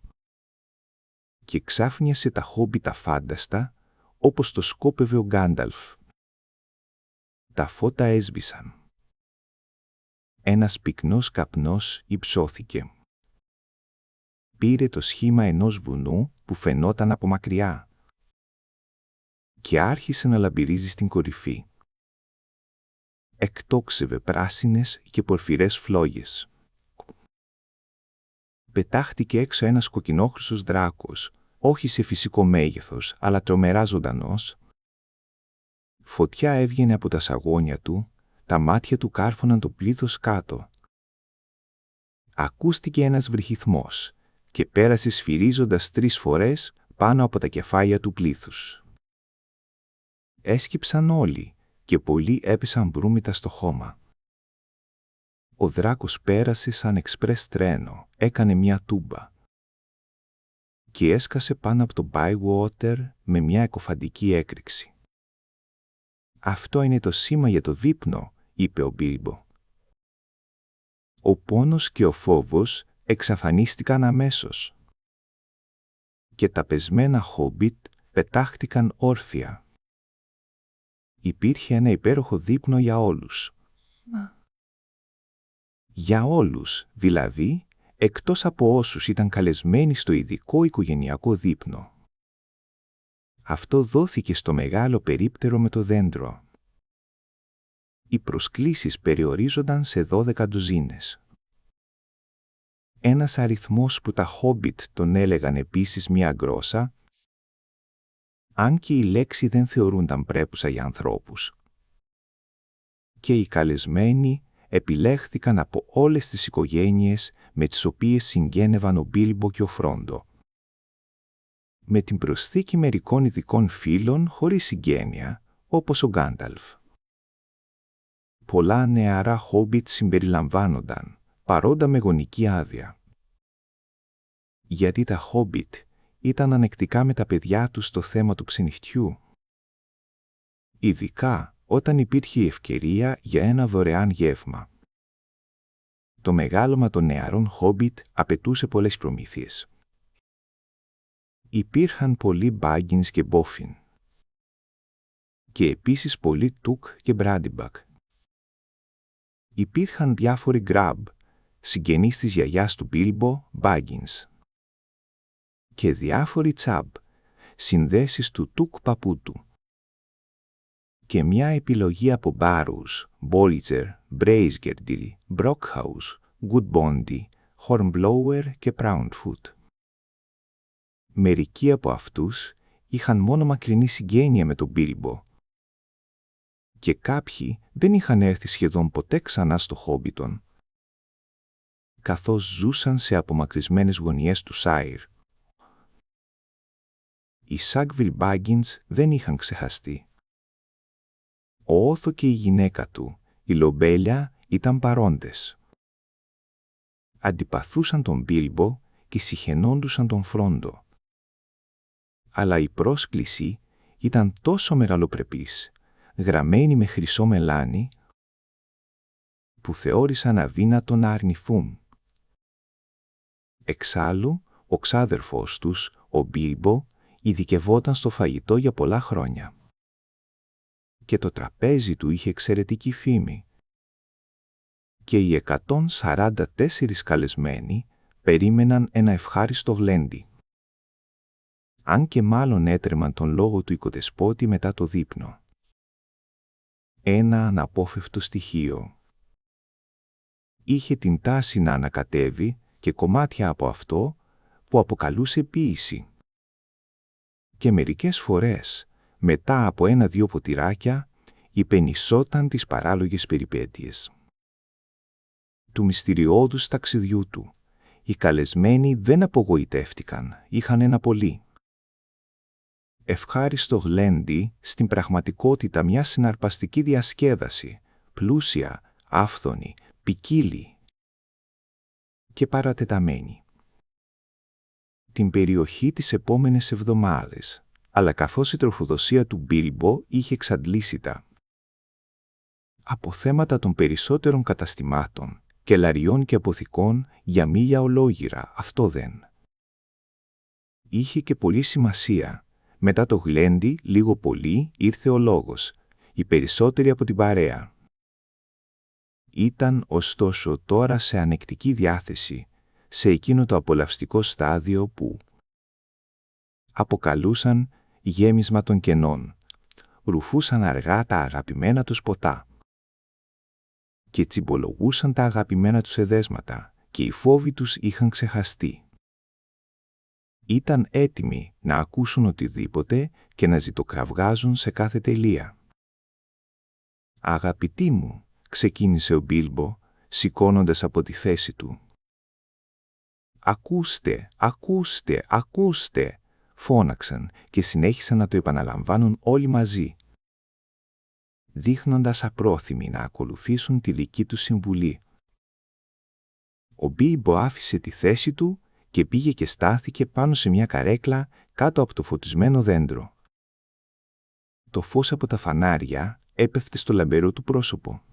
Και ξάφνιασε τα χόμπιτα φάνταστα, όπως το σκόπευε ο Γκάνταλφ. Τα φώτα έσβησαν. Ένας πυκνός καπνός υψώθηκε. Πήρε το σχήμα ενός βουνού που φαινόταν από μακριά και άρχισε να λαμπυρίζει στην κορυφή. Εκτόξευε πράσινες και πορφυρές φλόγες. Πετάχτηκε έξω ένας κοκκινόχρυσος δράκος, όχι σε φυσικό μέγεθος, αλλά τρομερά ζωντανός. Φωτιά έβγαινε από τα σαγόνια του, τα μάτια του κάρφωναν το πλήθος κάτω. Ακούστηκε ένας βρυχυθμός και πέρασε σφυρίζοντας 3 φορές πάνω από τα κεφάλια του πλήθους. Έσκυψαν όλοι και πολλοί έπεσαν μπρούμητα στο χώμα. Ο δράκος πέρασε σαν εξπρές τρένο, έκανε μια τούμπα και έσκασε πάνω από το Bywater με μια εκοφαντική έκρηξη. «Αυτό είναι το σήμα για το δείπνο», είπε ο Μπίλμπο. Ο πόνος και ο φόβος εξαφανίστηκαν αμέσως και τα πεσμένα χόμπιτ πετάχτηκαν όρθια. Υπήρχε ένα υπέροχο δείπνο για όλους. Για όλους, δηλαδή, εκτός από όσους ήταν καλεσμένοι στο ειδικό οικογενειακό δείπνο. Αυτό δόθηκε στο μεγάλο περίπτερο με το δέντρο. Οι προσκλήσεις περιορίζονταν σε 12 ντουζίνες. Ένας αριθμός που τα χόμπιτ τον έλεγαν επίσης μια γρόσα, αν και η λέξη δεν θεωρούνταν πρέπουσα για ανθρώπους. Και οι καλεσμένοι επιλέχθηκαν από όλες τις οικογένειες με τις οποίες συγγένευαν ο Μπίλμπο και ο Φρόντο. Με την προσθήκη μερικών ειδικών φίλων χωρίς συγγένεια, όπως ο Γκάνταλφ. Πολλά νεαρά χόμπιτ συμπεριλαμβάνονταν, παρόντα με γονική άδεια. Γιατί τα χόμπιτ ήταν ανεκτικά με τα παιδιά τους στο θέμα του ξενυχτιού. Ειδικά όταν υπήρχε η ευκαιρία για ένα δωρεάν γεύμα. Το μεγάλωμα των νεαρών χόμπιτ απαιτούσε πολλές προμήθειες. Υπήρχαν πολλοί Μπάγκινς και Μπόφιν. Και επίσης πολλοί Τουκ και Μπράντιμπακ. Υπήρχαν διάφοροι Γκραμπ, συγγενείς της γιαγιάς του Μπίλμπο, Μπάγκινς. Και διάφοροι Τσαμπ, συνδέσεις του Τουκ παππού του. Και μια επιλογή από Μπάρους, Μπόλιτζερ, Μπρέιζγκερντιλ, Μπρόκχαους, Γκουτμπόντι, Χορνμπλόουερ και Πράουντφουτ. Μερικοί από αυτούς είχαν μόνο μακρινή συγγένεια με τον Μπίλμπο. Και κάποιοι δεν είχαν έρθει σχεδόν ποτέ ξανά στο Χόμπιτον, καθώς ζούσαν σε απομακρυσμένες γωνιές του Σάιρ. Οι Sackville Baggins δεν είχαν ξεχαστεί. Ο Όθο και η γυναίκα του, η Λομπέλια, ήταν παρόντες. Αντιπαθούσαν τον Μπίλμπο και συχαινόντουσαν τον Φρόντο. Αλλά η πρόσκληση ήταν τόσο μεγαλοπρεπής, γραμμένη με χρυσό μελάνι, που θεώρησαν αδύνατο να αρνηθούν. Εξάλλου, ο ξάδερφος τους, ο Μπίλμπο, ειδικευόταν στο φαγητό για πολλά χρόνια. Και το τραπέζι του είχε εξαιρετική φήμη. Και οι 144 καλεσμένοι περίμεναν ένα ευχάριστο γλέντι. Αν και μάλλον έτρεμαν τον λόγο του οικοδεσπότη μετά το δείπνο. Ένα αναπόφευκτο στοιχείο. Είχε την τάση να ανακατεύει και κομμάτια από αυτό που αποκαλούσε ποίηση. Και μερικές φορές, μετά από 1-2 ποτηράκια, υπενισόταν τις παράλογες περιπέτειες του μυστηριώδους ταξιδιού του. Οι καλεσμένοι δεν απογοητεύτηκαν, είχαν ένα πολύ ευχάριστο γλέντι, στην πραγματικότητα μια συναρπαστική διασκέδαση, πλούσια, άφθονη, ποικίλη και παρατεταμένη. Την περιοχή τις επόμενες εβδομάδες, αλλά καθώς η τροφοδοσία του Μπίλμπο είχε εξαντλήσει τα αποθέματα των περισσότερων καταστημάτων, κελαριών και αποθηκών για μίλια ολόγυρα, αυτό δεν είχε και πολύ σημασία. Μετά το γλέντι, λίγο πολύ, ήρθε ο λόγος, οι περισσότεροι από την παρέα. Ήταν ωστόσο τώρα σε ανεκτική διάθεση, σε εκείνο το απολαυστικό στάδιο που αποκαλούσαν γέμισμα των κενών, ρουφούσαν αργά τα αγαπημένα τους ποτά και τσιμπολογούσαν τα αγαπημένα τους εδέσματα και οι φόβοι τους είχαν ξεχαστεί. Ήταν έτοιμοι να ακούσουν οτιδήποτε και να ζητοκραυγάζουν σε κάθε τελεία. «Αγαπητοί μου», ξεκίνησε ο Μπίλμπο, σηκώνοντας από τη θέση του. «Ακούστε, ακούστε, ακούστε», φώναξαν και συνέχισαν να το επαναλαμβάνουν όλοι μαζί, δείχνοντας απρόθυμοι να ακολουθήσουν τη δική του συμβουλή. Ο Μπίλμπο άφησε τη θέση του και πήγε και στάθηκε πάνω σε μια καρέκλα κάτω από το φωτισμένο δέντρο. Το φως από τα φανάρια έπεφτε στο λαμπερό του πρόσωπο.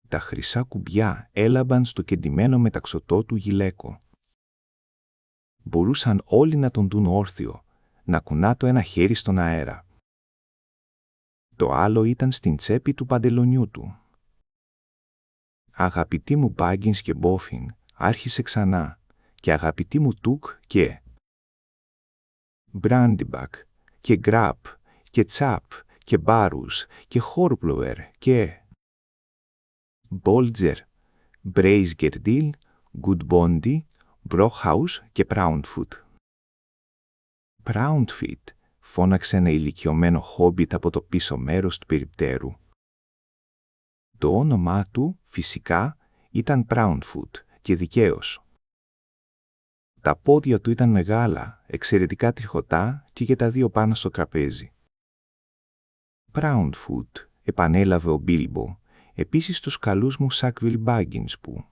Τα χρυσά κουμπιά έλαμπαν στο κεντημένο μεταξωτό του γυλαίκο. Μπορούσαν όλοι να τον δουν όρθιο, να κουνά το ένα χέρι στον αέρα. Το άλλο ήταν στην τσέπη του παντελονιού του. «Αγαπητοί μου Μπάγκινς και Μπόφιν», άρχισε ξανά, «και αγαπητοί μου Τουκ και Μπράντιμπακ και Γκραπ και Τσάπ και Μπάρους και Χόρπλοερ και Μπόλτζερ, Μπρέιζγκερντίλ, Γκουτμπόντι, Μπρόχαους και Πράουντφουτ». «Πράουντφιτ», φώναξε ένα ηλικιωμένο χόμπιτ από το πίσω μέρος του περιπτέρου. Το όνομά του, φυσικά, ήταν Πράουντφουτ και δικαίως. Τα πόδια του ήταν μεγάλα, εξαιρετικά τριχωτά και τα δύο πάνω στο τραπέζι. «Πράουντφουτ», επανέλαβε ο Μπίλμπο, επίσης τους καλούς μου Sackville Baggins που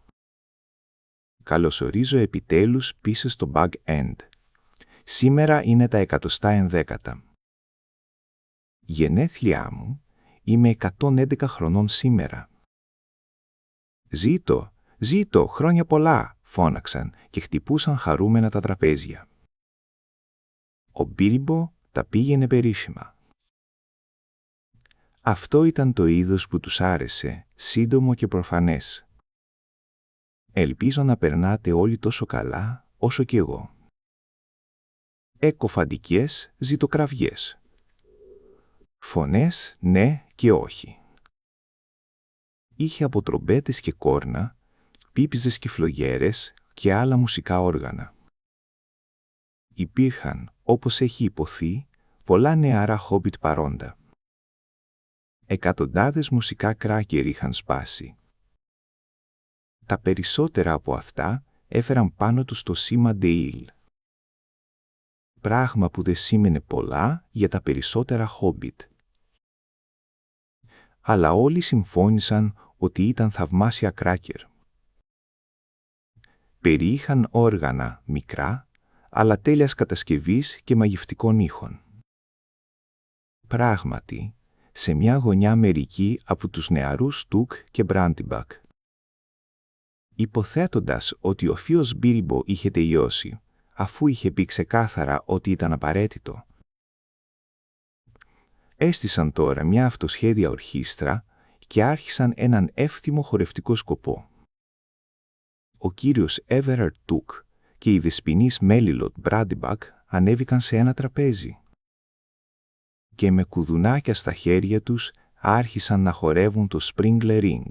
καλωσορίζω επιτέλους πίσω στο Bag End. Σήμερα είναι τα 111. Γενέθλιά μου, είμαι 111 χρονών σήμερα. «Ζήτω, ζήτω, χρόνια πολλά», φώναξαν και χτυπούσαν χαρούμενα τα τραπέζια. Ο Μπίλμπο τα πήγαινε περίφημα. Αυτό ήταν το είδος που τους άρεσε, σύντομο και προφανές. «Ελπίζω να περνάτε όλοι τόσο καλά, όσο κι εγώ». Εκοφαντικές ζητοκραυγές. Φωνές ναι και όχι. Είχε από τρομπέτες και κόρνα, πίπιζες και φλογέρες και άλλα μουσικά όργανα. Υπήρχαν, όπως έχει υποθεί, πολλά νεαρά χόμπιτ παρόντα. Εκατοντάδες μουσικά κράκερ είχαν σπάσει. Τα περισσότερα από αυτά έφεραν πάνω τους το σήμα Ντείλ. πράγμα που δεν σήμαινε πολλά για τα περισσότερα χόμπιτ. Αλλά όλοι συμφώνησαν ότι ήταν θαυμάσια κράκερ. Περιείχαν όργανα μικρά, αλλά τέλειας κατασκευής και μαγευτικών ήχων. Πράγματι, σε μια γωνιά μερικοί από τους νεαρούς Τουκ και Μπράντιμπακ. Υποθέτοντας ότι ο θείος Μπίλμπο είχε τελειώσει, αφού είχε πει ξεκάθαρα ότι ήταν απαραίτητο, έστησαν τώρα μια αυτοσχέδια ορχήστρα και άρχισαν έναν εύθυμο χορευτικό σκοπό. Ο κύριος Έβεραρτ Τουκ και η δεσποινής Μέλιλοτ Μπράντιμπακ ανέβηκαν σε ένα τραπέζι και με κουδουνάκια στα χέρια τους άρχισαν να χορεύουν το Sprinkler Ring.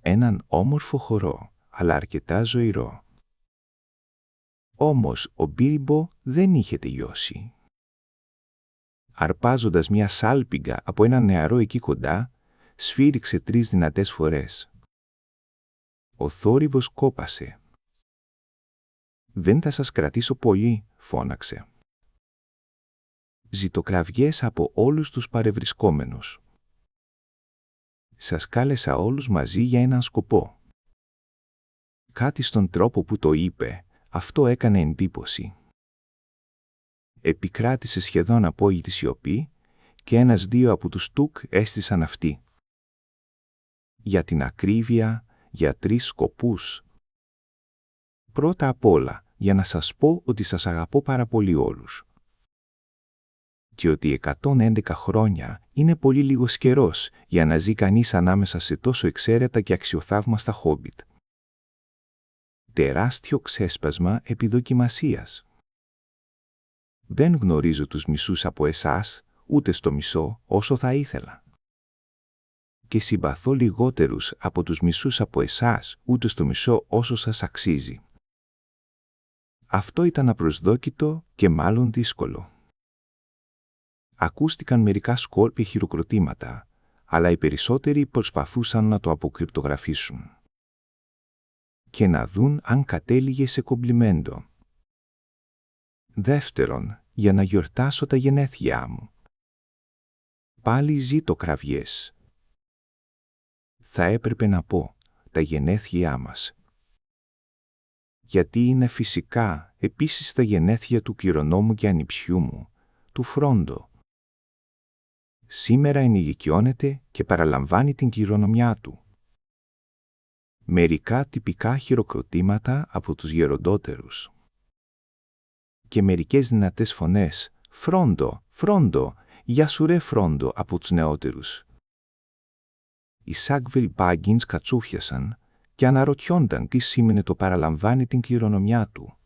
Έναν όμορφο χορό, αλλά αρκετά ζωηρό. Όμως ο Μπίλμπο δεν είχε τελειώσει. Αρπάζοντας μια σάλπιγγα από έναν νεαρό εκεί κοντά, σφύριξε 3 δυνατές φορές. Ο θόρυβος κόπασε. «Δεν θα σας κρατήσω πολύ», φώναξε. «Ζητοκραυγές από όλους τους παρευρισκόμενους. Σας κάλεσα όλους μαζί για έναν σκοπό». Κάτι στον τρόπο που το είπε, αυτό έκανε εντύπωση. Επικράτησε σχεδόν απόλυτη σιωπή και 1-2 από τους Τουκ έστησαν αυτοί. Για την ακρίβεια, για 3 σκοπούς. Πρώτα απ' όλα, για να σας πω ότι σας αγαπώ πάρα πολύ όλους. Και ότι 111 χρόνια είναι πολύ λίγος καιρός για να ζει κανείς ανάμεσα σε τόσο εξαίρετα και αξιοθαύμαστα χόμπιτ. Τεράστιο ξέσπασμα επιδοκιμασίας. Δεν γνωρίζω τους μισούς από εσάς, ούτε στο μισό όσο θα ήθελα. Και συμπαθώ λιγότερους από τους μισούς από εσάς, ούτε στο μισό όσο σας αξίζει. Αυτό ήταν απροσδόκητο και μάλλον δύσκολο. Ακούστηκαν μερικά σκόρπια χειροκροτήματα, αλλά οι περισσότεροι προσπαθούσαν να το αποκρυπτογραφήσουν και να δουν αν κατέληγε σε κομπλιμέντο. Δεύτερον, για να γιορτάσω τα γενέθλιά μου. Πάλι ζήτω κραυγές. Θα έπρεπε να πω, τα γενέθλιά μας. Γιατί είναι φυσικά επίσης τα γενέθλια του κληρονόμου και ανιψιού μου, του Φρόντο. Σήμερα ενηλικιώνεται και παραλαμβάνει την κληρονομιά του. Μερικά τυπικά χειροκροτήματα από τους γεροντότερους. Και μερικές δυνατές φωνές «Φρόντο, Φρόντο, γεια σου ρε Φρόντο» από τους νεότερους. Οι Σάκβιλ Μπάγκινς κατσούφιασαν και αναρωτιόνταν τι σήμαινε το παραλαμβάνει την κληρονομιά του.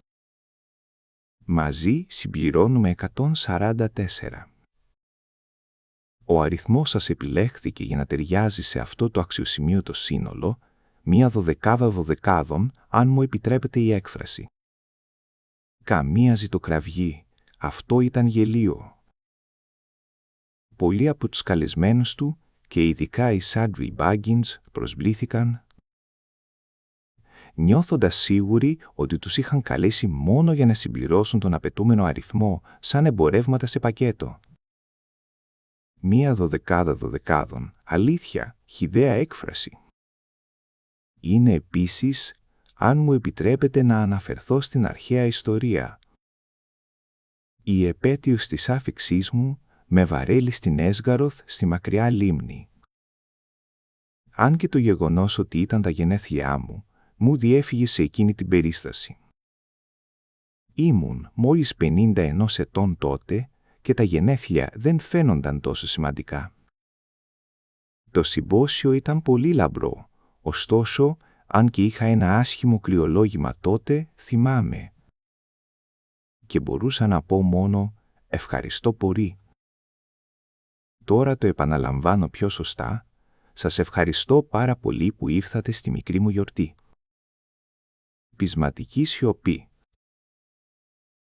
Μαζί συμπληρώνουμε 144. Ο αριθμός σας επιλέχθηκε για να ταιριάζει σε αυτό το αξιοσημείωτο σύνολο, μία 12 δωδεκάδων, αν μου επιτρέπετε η έκφραση. Καμία ζητοκραυγή, αυτό ήταν γελίο. Πολλοί από τους καλεσμένους του, και ειδικά οι Σάκβιλ Μπάγκινς, προσβλήθηκαν, νιώθοντας σίγουροι ότι τους είχαν καλέσει μόνο για να συμπληρώσουν τον απαιτούμενο αριθμό σαν εμπορεύματα σε πακέτο. Μία 12 δωδεκάδων, αλήθεια, χυδαία έκφραση. Είναι επίσης, αν μου επιτρέπετε να αναφερθώ στην αρχαία ιστορία. Η επέτειος της άφιξής μου με βαρέλει στην Έσγαροθ στη μακριά λίμνη. Αν και το γεγονός ότι ήταν τα γενέθλιά μου, μου διέφυγε σε εκείνη την περίσταση. Ήμουν μόλις 51 ετών τότε και τα γενέθλια δεν φαίνονταν τόσο σημαντικά. Το συμπόσιο ήταν πολύ λαμπρό, ωστόσο, αν και είχα ένα άσχημο κρυολόγημα τότε, θυμάμαι. Και μπορούσα να πω μόνο «ευχαριστώ πολύ». Τώρα το επαναλαμβάνω πιο σωστά, σας ευχαριστώ πάρα πολύ που ήρθατε στη μικρή μου γιορτή. Πεισματική σιωπή.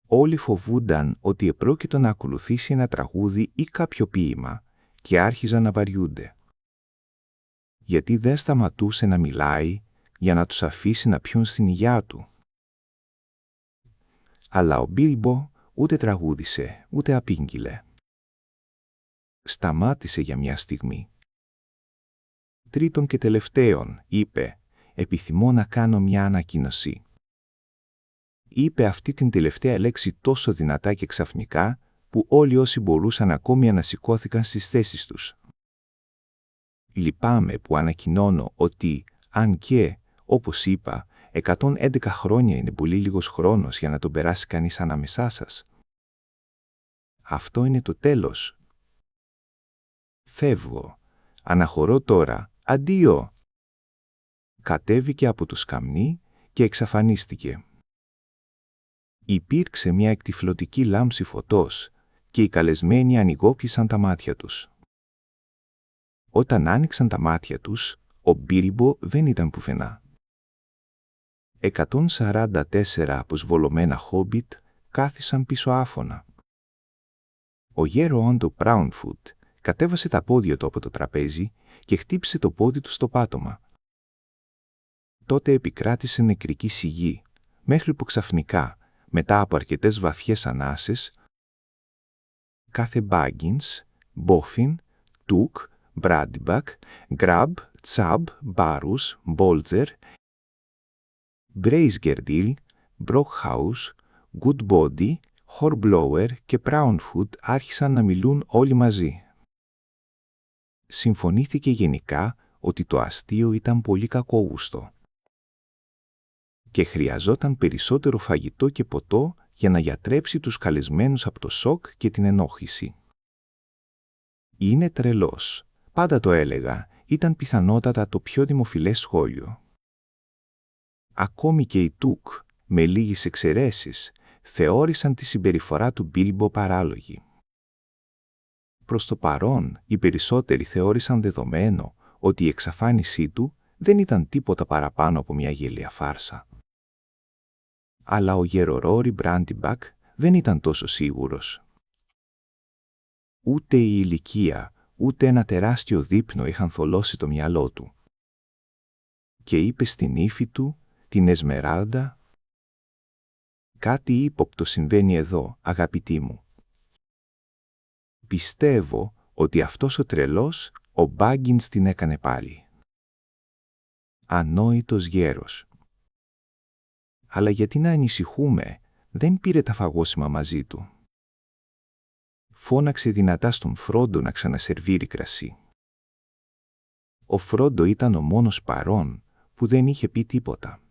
Όλοι φοβούνταν ότι επρόκειτο να ακολουθήσει ένα τραγούδι ή κάποιο ποίημα και άρχιζαν να βαριούνται. Γιατί δεν σταματούσε να μιλάει για να τους αφήσει να πιούν στην υγειά του. Αλλά ο Μπίλμπο ούτε τραγούδισε, ούτε απήγγειλε. Σταμάτησε για μια στιγμή. «Τρίτον και τελευταίον», είπε, «επιθυμώ να κάνω μια ανακοίνωση». Είπε αυτή την τελευταία λέξη τόσο δυνατά και ξαφνικά, που όλοι όσοι μπορούσαν ακόμη ανασηκώθηκαν στις θέσεις τους. Λυπάμαι που ανακοινώνω ότι, αν και, όπως είπα, 111 χρόνια είναι πολύ λίγος χρόνος για να τον περάσει κανείς ανάμεσά σας. Αυτό είναι το τέλος. Φεύγω. Αναχωρώ τώρα. Αντίο! Κατέβηκε από το σκαμνί και εξαφανίστηκε. Υπήρξε μια εκτυφλωτική λάμψη φωτός και οι καλεσμένοι ανοιγόκλεισαν τα μάτια τους. Όταν άνοιξαν τα μάτια τους, ο Μπίλμπο δεν ήταν πουθενά. 144 αποσβολωμένα χόμπιτ κάθισαν πίσω άφωνα. Ο γέρο Όντο Πράουνφουτ κατέβασε τα πόδια του από το τραπέζι και χτύπησε το πόδι του στο πάτωμα. Τότε επικράτησε νεκρική σιγή, μέχρι που ξαφνικά, μετά από αρκετές βαθιές ανάσες, κάθε Μπάγκινς, Μπόφιν, Τουκ, Μπράντιμπακ, Γκραμπ, Τσαμπ, Μπάρους, Μπόλτζερ, Μπρέισγκερντιλ, Μπροκχάους, Γκουτμπόντι, Χορμπλόουερ και Πράουνφουτ άρχισαν να μιλούν όλοι μαζί. Συμφωνήθηκε γενικά ότι το αστείο ήταν πολύ κακόγουστο και χρειαζόταν περισσότερο φαγητό και ποτό για να γιατρέψει τους καλεσμένους από το σοκ και την ενόχληση. «Είναι τρελός», πάντα το έλεγα, ήταν πιθανότατα το πιο δημοφιλές σχόλιο. Ακόμη και οι Τουκ, με λίγες εξαιρέσεις, θεώρησαν τη συμπεριφορά του Μπίλμπο παράλογη. Προς το παρόν, οι περισσότεροι θεώρησαν δεδομένο ότι η εξαφάνισή του δεν ήταν τίποτα παραπάνω από μια γελία φάρσα. Αλλά ο γερορόρι Μπράντιμπακ δεν ήταν τόσο σίγουρος. Ούτε η ηλικία, ούτε ένα τεράστιο δείπνο είχαν θολώσει το μυαλό του. Και είπε στην ύφη του, την Εσμεράλντα, «Κάτι ύποπτο συμβαίνει εδώ, αγαπητή μου. Πιστεύω ότι αυτός ο τρελός, ο Μπάγκινς την έκανε πάλι». Ανόητος γέρος. Αλλά γιατί να ανησυχούμε, δεν πήρε τα φαγόσιμα μαζί του. Φώναξε δυνατά στον Φρόντο να ξανασερβίρει κρασί. Ο Φρόντο ήταν ο μόνος παρών που δεν είχε πει τίποτα.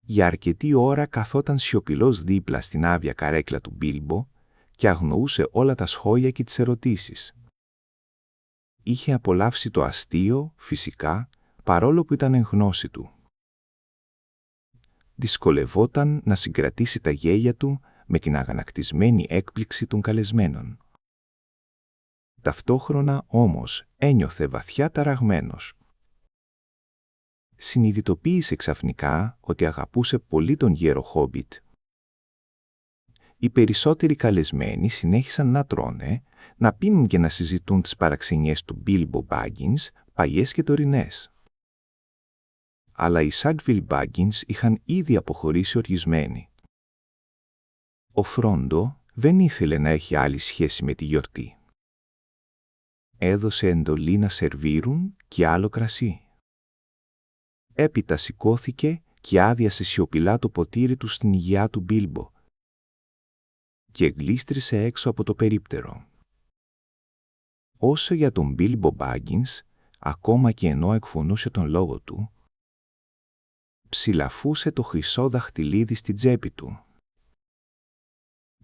Για αρκετή ώρα καθόταν σιωπηλός δίπλα στην άδεια καρέκλα του Μπίλμπο και αγνοούσε όλα τα σχόλια και τις ερωτήσεις. Είχε απολαύσει το αστείο, φυσικά, παρόλο που ήταν εν γνώση του. Δυσκολευόταν να συγκρατήσει τα γέλια του με την αγανακτισμένη έκπληξη των καλεσμένων. Ταυτόχρονα όμως ένιωθε βαθιά ταραγμένος. Συνειδητοποίησε ξαφνικά ότι αγαπούσε πολύ τον γέρο Χόμπιτ. Οι περισσότεροι καλεσμένοι συνέχισαν να τρώνε, να πίνουν και να συζητούν τις παραξενιές του Μπίλμπο Μπάγκινς, παλιές και τωρινές. Αλλά οι Σάγβιλ Μπάγκινς είχαν ήδη αποχωρήσει ορισμένοι. Ο Φρόντο δεν ήθελε να έχει άλλη σχέση με τη γιορτή. Έδωσε εντολή να σερβίρουν και άλλο κρασί. Έπειτα σηκώθηκε και άδειασε σιωπηλά το ποτήρι του στην υγειά του Μπίλμπο και γλίστρισε έξω από το περίπτερο. Όσο για τον Μπίλμπο Μπάγκινς, ακόμα και ενώ εκφωνούσε τον λόγο του, ψηλαφούσε το χρυσό δαχτυλίδι στη τσέπη του.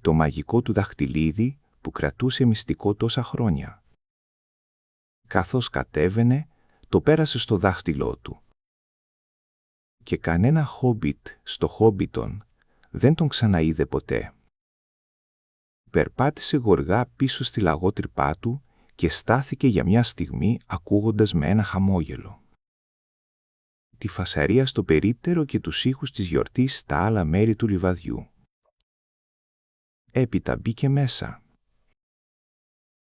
Το μαγικό του δαχτυλίδι που κρατούσε μυστικό τόσα χρόνια. Καθώς κατέβαινε, το πέρασε στο δάχτυλό του. Και κανένα χόμπιτ στο Χόμπιτον δεν τον ξαναείδε ποτέ. Περπάτησε γοργά πίσω στη λαγότρυπά του και στάθηκε για μια στιγμή ακούγοντας με ένα χαμόγελο τη φασαρία στο περίπτερο και τους ήχους της γιορτής στα άλλα μέρη του λιβαδιού. Έπειτα μπήκε μέσα.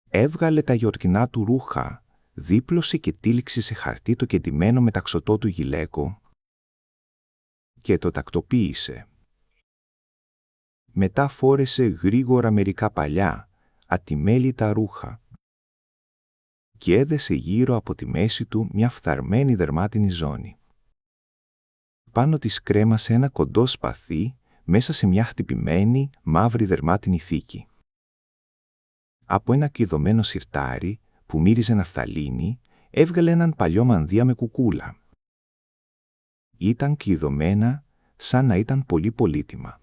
Έβγαλε τα γιορτινά του ρούχα, δίπλωσε και τύλιξε σε χαρτί το κεντυμένο μεταξωτό του γυλαίκο και το τακτοποίησε. Μετά φόρεσε γρήγορα μερικά παλιά, ατιμέλητα ρούχα και έδεσε γύρω από τη μέση του μια φθαρμένη δερμάτινη ζώνη. Πάνω της κρέμασε ένα κοντό σπαθί μέσα σε μια χτυπημένη, μαύρη δερμάτινη θήκη. Από ένα κλειδωμένο σιρτάρι που μύριζε ναφθαλίνη, έβγαλε έναν παλιό μανδύα με κουκούλα. Ήταν κλειδωμένα σαν να ήταν πολύ πολύτιμα.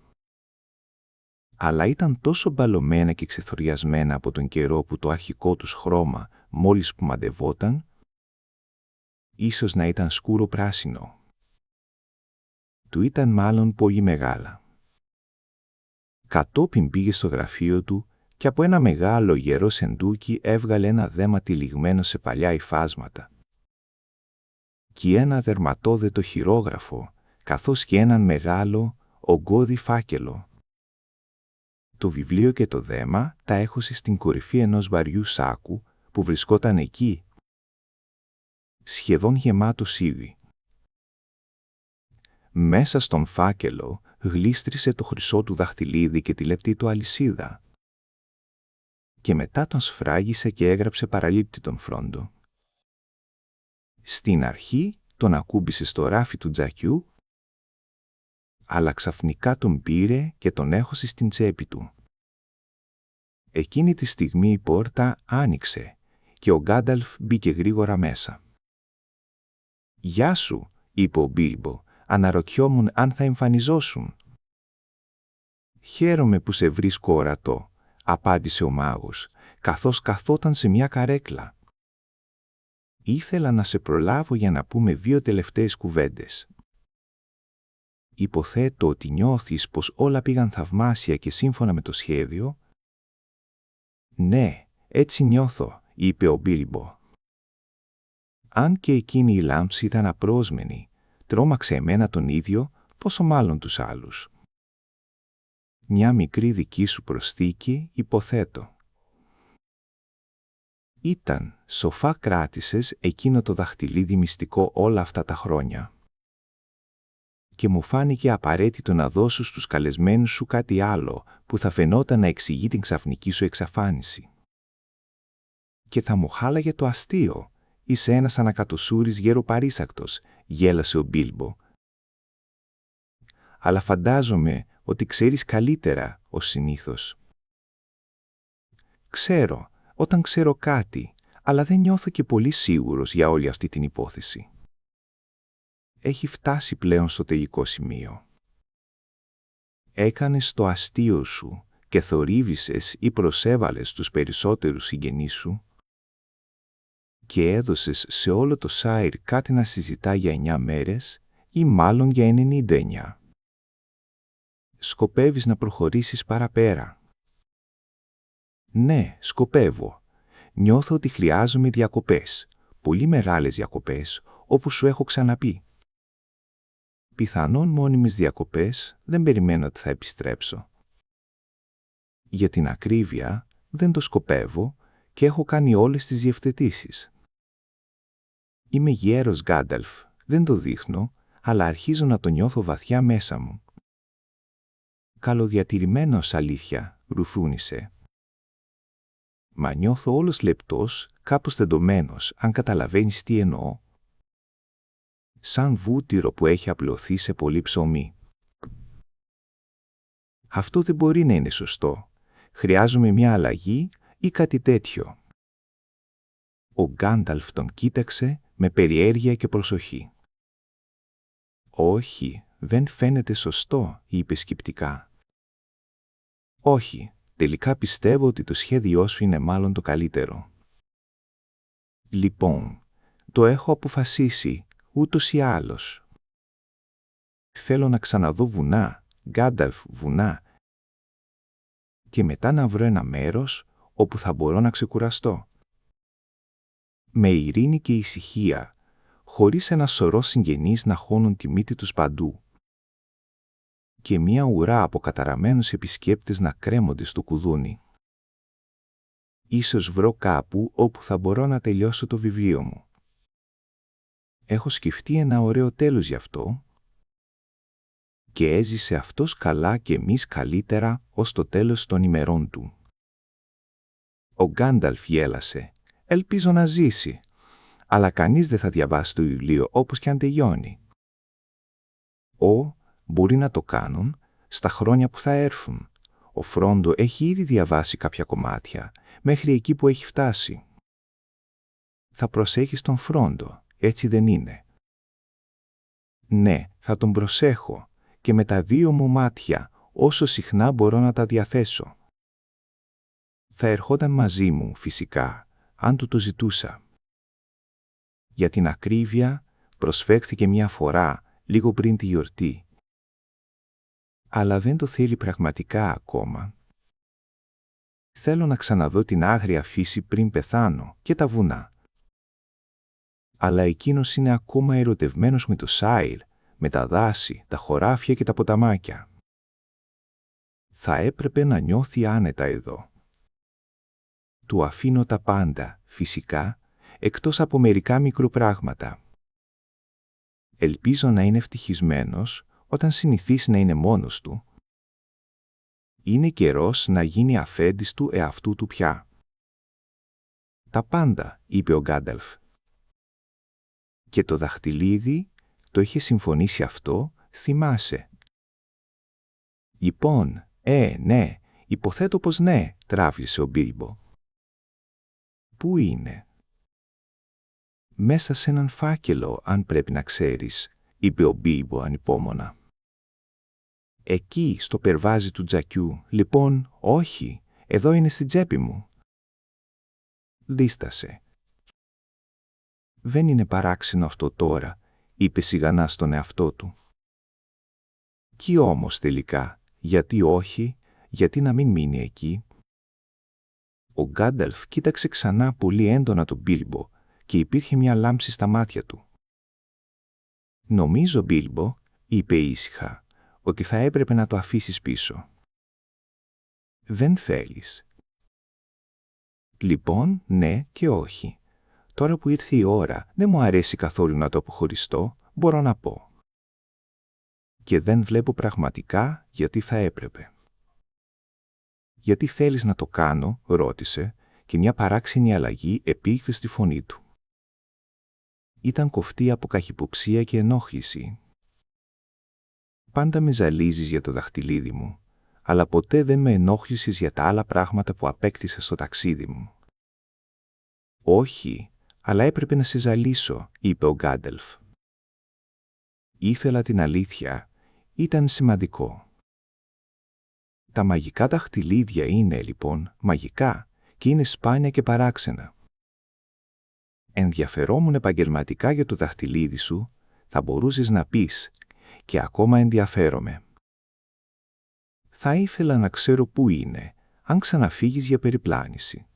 Αλλά ήταν τόσο μπαλωμένα και ξεθοριασμένα από τον καιρό που το αρχικό τους χρώμα μόλις που μαντευόταν, ίσως να ήταν σκούρο πράσινο. Του ήταν μάλλον πολύ μεγάλα. Κατόπιν πήγε στο γραφείο του και από ένα μεγάλο γερό σεντούκι έβγαλε ένα δέμα τυλιγμένο σε παλιά υφάσματα και ένα δερματόδετο χειρόγραφο, καθώς και έναν μεγάλο, ογκώδη φάκελο. Το βιβλίο και το δέμα τα έχωσε στην κορυφή ενός βαριού σάκου που βρισκόταν εκεί, σχεδόν γεμάτο σίδη. Μέσα στον φάκελο γλίστρισε το χρυσό του δαχτυλίδι και τη λεπτή του αλυσίδα και μετά τον σφράγισε και έγραψε παραλήπτη τον φρόντο. Στην αρχή τον ακούμπησε στο ράφι του τζακιού, αλλά ξαφνικά τον πήρε και τον έχωσε στην τσέπη του. Εκείνη τη στιγμή η πόρτα άνοιξε και ο Γκάνταλφ μπήκε γρήγορα μέσα. «Γεια σου», είπε ο Μπίλμπο, «αναρωτιόμουν αν θα εμφανιζόσουν». «Χαίρομαι που σε βρίσκω ορατό», απάντησε ο μάγος, καθώς καθόταν σε μια καρέκλα. «Ήθελα να σε προλάβω για να πούμε 2 τελευταίες κουβέντες. Υποθέτω ότι νιώθεις πως όλα πήγαν θαυμάσια και σύμφωνα με το σχέδιο». «Ναι, έτσι νιώθω», είπε ο Μπίλμπο. «Αν και εκείνη η λάμψη ήταν απρόσμενη, τρόμαξε εμένα τον ίδιο, πόσο μάλλον τους άλλους. Μια μικρή δική σου προσθήκη, υποθέτω. Ήταν, σοφά κράτησες εκείνο το δαχτυλίδι μυστικό όλα αυτά τα χρόνια. Και μου φάνηκε απαραίτητο να δώσω στους καλεσμένους σου κάτι άλλο που θα φαινόταν να εξηγεί την ξαφνική σου εξαφάνιση. Και θα μου χάλαγε το αστείο. Είσαι ένας ανακατοσούρης γεροπαρίσακτος», γέλασε ο Μπίλμπο. «Αλλά φαντάζομαι ότι ξέρεις καλύτερα ως συνήθως». «Ξέρω, όταν ξέρω κάτι, αλλά δεν νιώθω και πολύ σίγουρος για όλη αυτή την υπόθεση. Έχει φτάσει πλέον στο τελικό σημείο. Έκανες το αστείο σου και θορύβησες ή προσέβαλες τους περισσότερους συγγενείς σου και έδωσες σε όλο το Σάιρ κάτι να συζητά για 9 μέρες ή μάλλον για 99. Σκοπεύεις να προχωρήσεις παραπέρα?» «Ναι, σκοπεύω. Νιώθω ότι χρειάζομαι διακοπές, πολύ μεγάλες διακοπές, όπως σου έχω ξαναπεί. Πιθανόν μόνιμες διακοπές δεν περιμένω ότι θα επιστρέψω. Για την ακρίβεια, δεν το σκοπεύω και έχω κάνει όλες τις διευθετήσεις. Είμαι γέρος, Γκάνταλφ, δεν το δείχνω, αλλά αρχίζω να το νιώθω βαθιά μέσα μου». «Καλοδιατηρημένος, αλήθεια», ρουθούνισε. «Μα νιώθω όλος λεπτός, κάπως τεντωμένος, αν καταλαβαίνεις τι εννοώ. Σαν βούτυρο που έχει απλωθεί σε πολύ ψωμί». «Αυτό δεν μπορεί να είναι σωστό. Χρειάζομαι μια αλλαγή ή κάτι τέτοιο». Ο Γκάνταλφ τον κοίταξε με περιέργεια και προσοχή. «Όχι, δεν φαίνεται σωστό», είπε σκεπτικά. «Όχι, τελικά πιστεύω ότι το σχέδιό σου είναι μάλλον το καλύτερο». «Λοιπόν, το έχω αποφασίσει, ούτως ή άλλως. Θέλω να ξαναδώ βουνά, Γκάνταλφ, βουνά, και μετά να βρω ένα μέρος όπου θα μπορώ να ξεκουραστώ. Με ειρήνη και ησυχία, χωρίς ένα σωρό συγγενείς να χώνουν τη μύτη τους παντού. Και μια ουρά από καταραμένους επισκέπτες να κρέμονται στο κουδούνι. Ίσως βρω κάπου όπου θα μπορώ να τελειώσω το βιβλίο μου. Έχω σκεφτεί ένα ωραίο τέλος γι' αυτό. και έζησε αυτός καλά και εμείς καλύτερα ως το τέλος των ημερών του. Ο Γκάνταλφ γέλασε. «Ελπίζω να ζήσει. Αλλά κανείς δεν θα διαβάσει το βιβλίο όπως και αν τελειώνει». Μπορεί να το κάνουν στα χρόνια που θα έρθουν. Ο Φρόντο έχει ήδη διαβάσει κάποια κομμάτια, μέχρι εκεί που έχει φτάσει. Θα προσέχεις τον Φρόντο, έτσι δεν είναι? Ναι, θα τον προσέχω και με τα δύο μου μάτια, όσο συχνά μπορώ να τα διαθέσω. Θα ερχόταν μαζί μου, φυσικά, αν του το ζητούσα. Για την ακρίβεια, προσφέρθηκε μια φορά, λίγο πριν τη γιορτή. Αλλά δεν το θέλει πραγματικά ακόμα. Θέλω να ξαναδώ την άγρια φύση πριν πεθάνω και τα βουνά. Αλλά εκείνος είναι ακόμα ερωτευμένος με το Σάιρ, με τα δάση, τα χωράφια και τα ποταμάκια. Θα έπρεπε να νιώθει άνετα εδώ. Του αφήνω τα πάντα, φυσικά, εκτός από μερικά μικροπράγματα. Ελπίζω να είναι ευτυχισμένος όταν συνηθίσει να είναι μόνος του. Είναι καιρός να γίνει αφέντης του εαυτού του πια. «Τα πάντα», είπε ο Γκάνταλφ. «Και το δαχτυλίδι το είχε συμφωνήσει αυτό, θυμάσαι?» «Λοιπόν, ναι, υποθέτω πως ναι», τράβησε ο Μπίλμπο. «Πού είναι?» «Μέσα σε έναν φάκελο, αν πρέπει να ξέρεις», είπε ο Μπίλμπο ανυπόμονα. «Εκεί, στο περβάζι του τζακιού, λοιπόν, όχι, εδώ είναι στην τσέπη μου». Δίστασε. «Δεν είναι παράξενο αυτό τώρα», είπε σιγανά στον εαυτό του. «Κι όμως τελικά, γιατί όχι, γιατί να μην μείνει εκεί?» Ο Γκάνταλφ κοίταξε ξανά πολύ έντονα τον Μπίλμπο και υπήρχε μια λάμψη στα μάτια του. «Νομίζω, Μπίλμπο», είπε ήσυχα, «ότι θα έπρεπε να το αφήσεις πίσω». «Δεν θέλεις?» «Λοιπόν, ναι και όχι. Τώρα που ήρθε η ώρα, δεν μου αρέσει καθόλου να το αποχωριστώ, μπορώ να πω. Και δεν βλέπω πραγματικά γιατί θα έπρεπε». «Γιατί θέλεις να το κάνω?» ρώτησε, και μια παράξενη αλλαγή επήλθε στη φωνή του. Ήταν κοφτή από καχυποψία και ενόχληση. «Πάντα με ζαλίζεις για το δαχτυλίδι μου, αλλά ποτέ δεν με ενόχλησες για τα άλλα πράγματα που απέκτησα στο ταξίδι μου». «Όχι, αλλά έπρεπε να σε ζαλίσω», είπε ο Γκάνταλφ. «Ήθελα την αλήθεια, ήταν σημαντικό». «Τα μαγικά δαχτυλίδια είναι, λοιπόν, μαγικά και είναι σπάνια και παράξενα. Ενδιαφερόμουν επαγγελματικά για το δαχτυλίδι σου, θα μπορούσες να πεις, και ακόμα ενδιαφέρομαι. Θα ήθελα να ξέρω πού είναι, αν ξαναφύγεις για περιπλάνηση.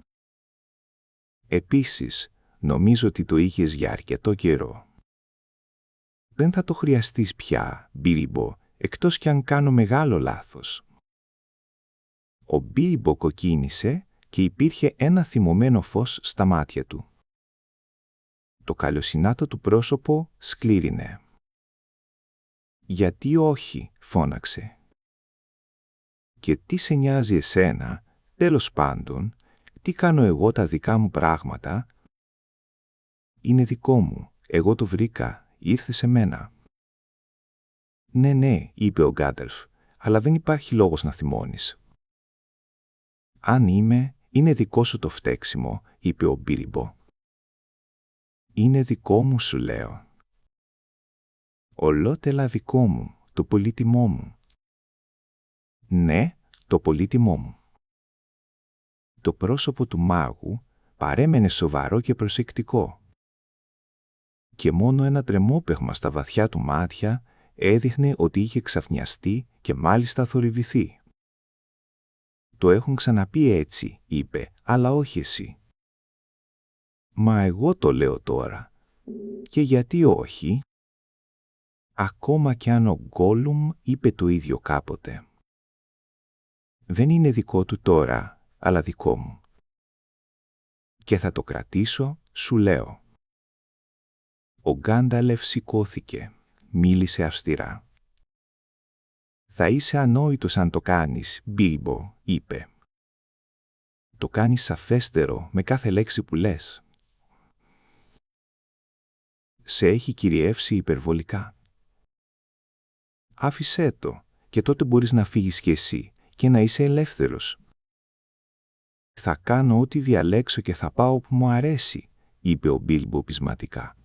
Επίσης, νομίζω ότι το είχες για αρκετό καιρό. Δεν θα το χρειαστείς πια, Μπίλμπο, εκτός κι αν κάνω μεγάλο λάθος». Ο Μπίλμπο κοκκίνησε και υπήρχε ένα θυμωμένο φως στα μάτια του. Το καλοσυνάτο του πρόσωπο σκλήρινε. «Γιατί όχι?» φώναξε. «Και τι σε νοιάζει εσένα, τέλος πάντων, τι κάνω εγώ τα δικά μου πράγματα?» «Είναι δικό μου, εγώ το βρήκα, ήρθε σε μένα». Ναι», είπε ο Γκάνταλφ, «αλλά δεν υπάρχει λόγος να θυμώνεις». «Αν είναι δικό σου το φταίξιμο», είπε ο Μπίλμπο. «Είναι δικό μου, σου λέω. Ολότελα δικό μου, το πολύτιμό μου». «Ναι, το πολύτιμό μου». Το πρόσωπο του μάγου παρέμενε σοβαρό και προσεκτικό. Και μόνο ένα τρεμόπαιγμα στα βαθιά του μάτια έδειχνε ότι είχε ξαφνιαστεί και μάλιστα θορυβηθεί. «Το έχουν ξαναπεί έτσι», είπε, «αλλά όχι εσύ». «Μα εγώ το λέω τώρα. Και γιατί όχι?» «Ακόμα κι αν ο Γκόλουμ είπε το ίδιο κάποτε. Δεν είναι δικό του τώρα, αλλά δικό μου. Και θα το κρατήσω, σου λέω». Ο Γκάνταλφ σηκώθηκε, μίλησε αυστηρά. «Θα είσαι ανόητος αν το κάνεις, Μπίλμπο», είπε. «Το κάνεις σαφέστερο με κάθε λέξη που λες. Σε έχει κυριεύσει υπερβολικά. Άφησέ το και τότε μπορείς να φύγεις κι εσύ και να είσαι ελεύθερος». «Θα κάνω ό,τι διαλέξω και θα πάω όπου μου αρέσει», είπε ο Μπίλμπο πεισματικά.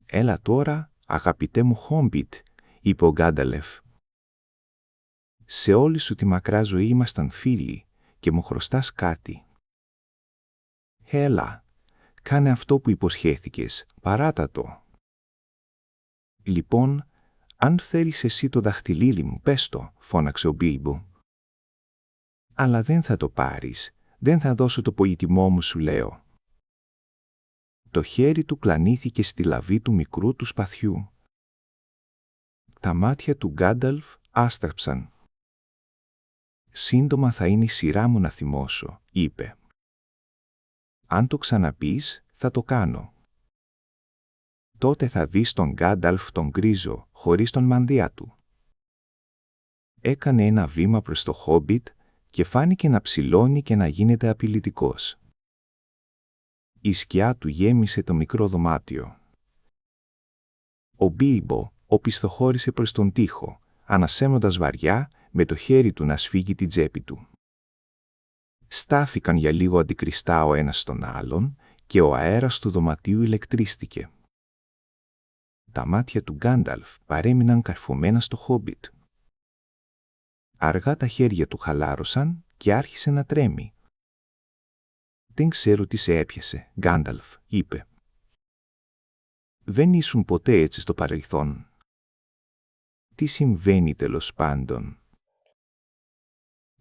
«Έλα τώρα, αγαπητέ μου Χόμπιτ», είπε ο Γκάνταλεφ. «Σε όλη σου τη μακρά ζωή ήμασταν φίλοι και μου χρωστάς κάτι. Έλα, κάνε αυτό που υποσχέθηκες, παράτα το». «Λοιπόν, αν θέλεις εσύ το δαχτυλίδι μου, πες το», φώναξε ο Μπίλμπο. «Αλλά δεν θα το πάρεις, δεν θα δώσω το πολύτιμό μου, σου λέω». Το χέρι του κλανήθηκε στη λαβή του μικρού του σπαθιού. Τα μάτια του Γκάνταλφ άστραψαν. «Σύντομα θα είναι η σειρά μου να θυμώσω», είπε. «Αν το ξαναπείς, θα το κάνω». Τότε θα δεις τον Γκάνταλφ τον γκρίζο, χωρίς τον μανδύα του. Έκανε ένα βήμα προς το Χόμπιτ και φάνηκε να ψηλώνει και να γίνεται απειλητικός. Η σκιά του γέμισε το μικρό δωμάτιο. Ο Μπίλμπο οπισθοχώρησε προς τον τοίχο, ανασένοντας βαριά με το χέρι του να σφίγγει την τσέπη του. Στάθηκαν για λίγο αντικριστά ο ένας στον άλλον και ο αέρας του δωματίου ηλεκτρίστηκε. Τα μάτια του Γκάνταλφ παρέμειναν καρφωμένα στο Χόμπιτ. Αργά τα χέρια του χαλάρωσαν και άρχισε να τρέμει. «Δεν ξέρω τι σε έπιασε, Γκάνταλφ», είπε. «Δεν ήσουν ποτέ έτσι στο παρελθόν. Τι συμβαίνει τέλος πάντων?»